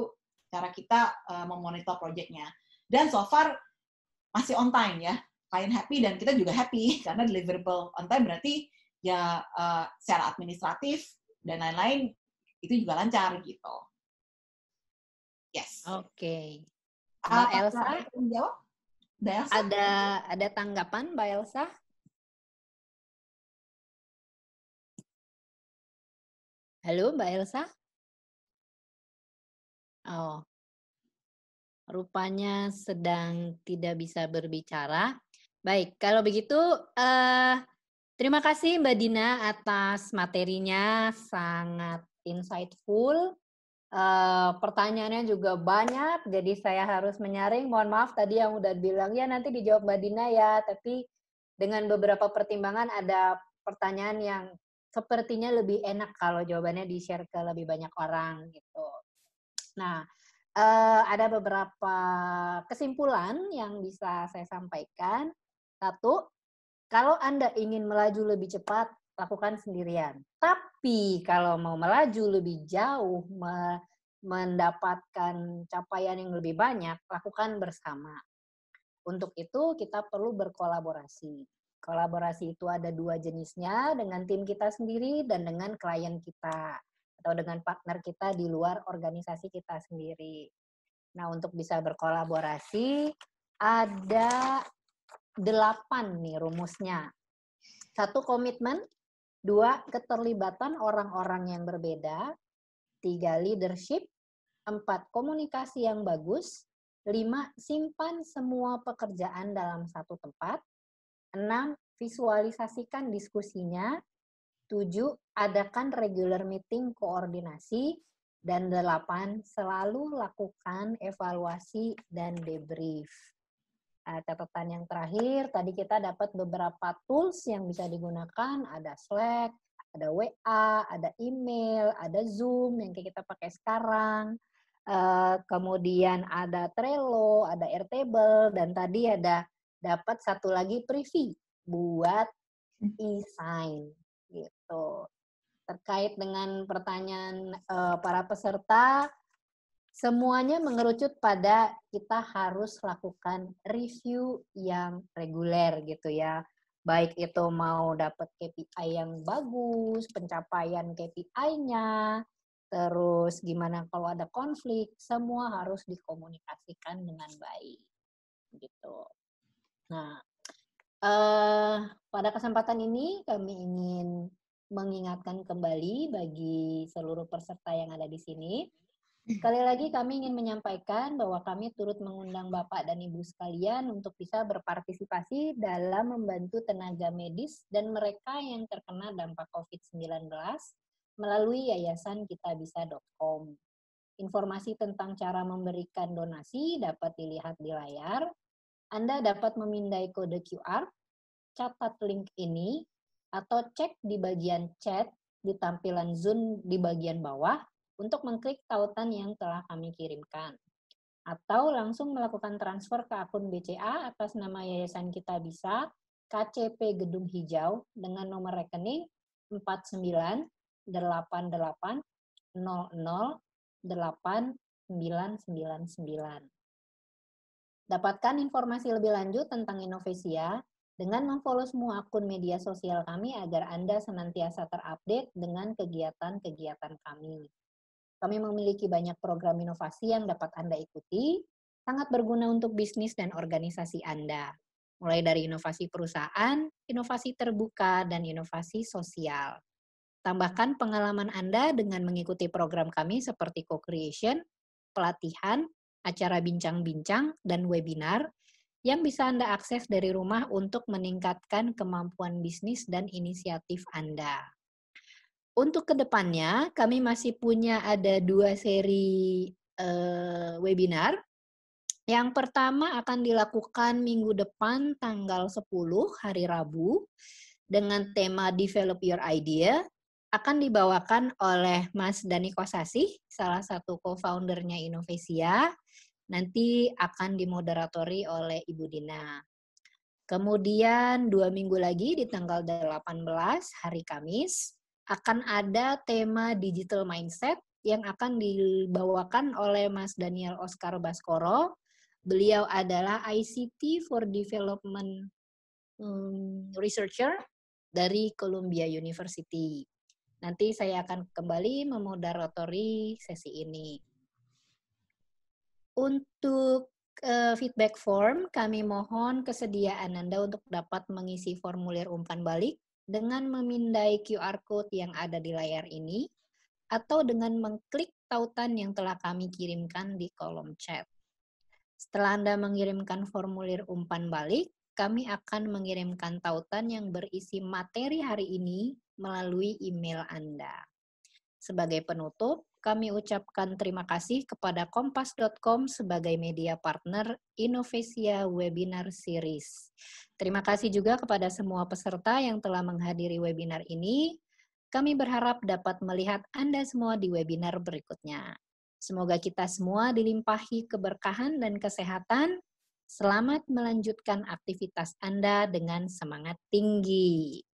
cara kita memonitor project-nya. Dan so far masih on time ya, klien happy dan kita juga happy karena deliverable on time berarti ya secara administratif dan lain-lain itu juga lancar gitu. Yes. Oke. Mbak Elsa, menjawab? Mbak Elsa? Ada tanggapan Mbak Elsa? Halo Mbak Elsa? Oh, rupanya sedang tidak bisa berbicara. Baik, kalau begitu terima kasih Mbak Dina atas materinya, sangat insightful. Pertanyaannya juga banyak, jadi saya harus menyaring. Mohon maaf tadi yang udah bilang ya nanti dijawab Mbak Dina ya, tapi dengan beberapa pertimbangan ada pertanyaan yang sepertinya lebih enak kalau jawabannya di-share ke lebih banyak orang gitu. Nah, ada beberapa kesimpulan yang bisa saya sampaikan. Satu, kalau Anda ingin melaju lebih cepat, lakukan sendirian. Tapi kalau mau melaju lebih jauh, mendapatkan capaian yang lebih banyak, lakukan bersama. Untuk itu kita perlu berkolaborasi. Kolaborasi itu ada dua jenisnya, dengan tim kita sendiri dan dengan klien kita atau dengan partner kita di luar organisasi kita sendiri. Nah, untuk bisa berkolaborasi ada 8 nih rumusnya. 1, komitmen. 2, keterlibatan orang-orang yang berbeda. 3, leadership. 4, komunikasi yang bagus. 5, simpan semua pekerjaan dalam satu tempat. 6, visualisasikan diskusinya. 7, adakan regular meeting koordinasi. Dan 8, selalu lakukan evaluasi dan debrief. Catatan yang terakhir, tadi kita dapat beberapa tools yang bisa digunakan, ada Slack, ada WA, ada email, ada Zoom yang kita pakai sekarang, kemudian ada Trello, ada Airtable, dan tadi ada dapat satu lagi Privy buat e-sign gitu. Terkait dengan pertanyaan para peserta, semuanya mengerucut pada kita harus lakukan review yang reguler gitu ya. Baik itu mau dapat KPI yang bagus, pencapaian KPI-nya, terus gimana kalau ada konflik, semua harus dikomunikasikan dengan baik gitu. Nah, pada kesempatan ini kami ingin mengingatkan kembali bagi seluruh peserta yang ada di sini. Sekali lagi kami ingin menyampaikan bahwa kami turut mengundang Bapak dan Ibu sekalian untuk bisa berpartisipasi dalam membantu tenaga medis dan mereka yang terkena dampak COVID-19 melalui yayasan kitabisa.com. Informasi tentang cara memberikan donasi dapat dilihat di layar. Anda dapat memindai kode QR, catat link ini, atau cek di bagian chat di tampilan Zoom di bagian bawah untuk mengklik tautan yang telah kami kirimkan. Atau langsung melakukan transfer ke akun BCA atas nama Yayasan Kitabisa, KCP Gedung Hijau dengan nomor rekening 4988008999. Dapatkan informasi lebih lanjut tentang Innovesia dengan memfollow semua akun media sosial kami agar Anda senantiasa terupdate dengan kegiatan-kegiatan kami. Kami memiliki banyak program inovasi yang dapat Anda ikuti, sangat berguna untuk bisnis dan organisasi Anda. Mulai dari inovasi perusahaan, inovasi terbuka, dan inovasi sosial. Tambahkan pengalaman Anda dengan mengikuti program kami seperti co-creation, pelatihan, acara bincang-bincang, dan webinar yang bisa Anda akses dari rumah untuk meningkatkan kemampuan bisnis dan inisiatif Anda. Untuk kedepannya, kami masih punya ada 2 seri webinar. Yang pertama akan dilakukan minggu depan tanggal 10 hari Rabu dengan tema Develop Your Idea. Akan dibawakan oleh Mas Dani Kosasih, salah satu co-foundernya Innovesia. Nanti akan dimoderatori oleh Ibu Dina. Kemudian 2 minggu lagi di tanggal 18 hari Kamis akan ada tema Digital Mindset yang akan dibawakan oleh Mas Daniel Oscar Baskoro. Beliau adalah ICT for Development Researcher dari Columbia University. Nanti saya akan kembali memoderatori sesi ini. Untuk feedback form, kami mohon kesediaan Anda untuk dapat mengisi formulir umpan balik dengan memindai QR Code yang ada di layar ini, atau dengan mengklik tautan yang telah kami kirimkan di kolom chat. Setelah Anda mengirimkan formulir umpan balik, kami akan mengirimkan tautan yang berisi materi hari ini melalui email Anda. Sebagai penutup, kami ucapkan terima kasih kepada kompas.com sebagai media partner Innovasia Webinar Series. Terima kasih juga kepada semua peserta yang telah menghadiri webinar ini. Kami berharap dapat melihat Anda semua di webinar berikutnya. Semoga kita semua dilimpahi keberkahan dan kesehatan. Selamat melanjutkan aktivitas Anda dengan semangat tinggi.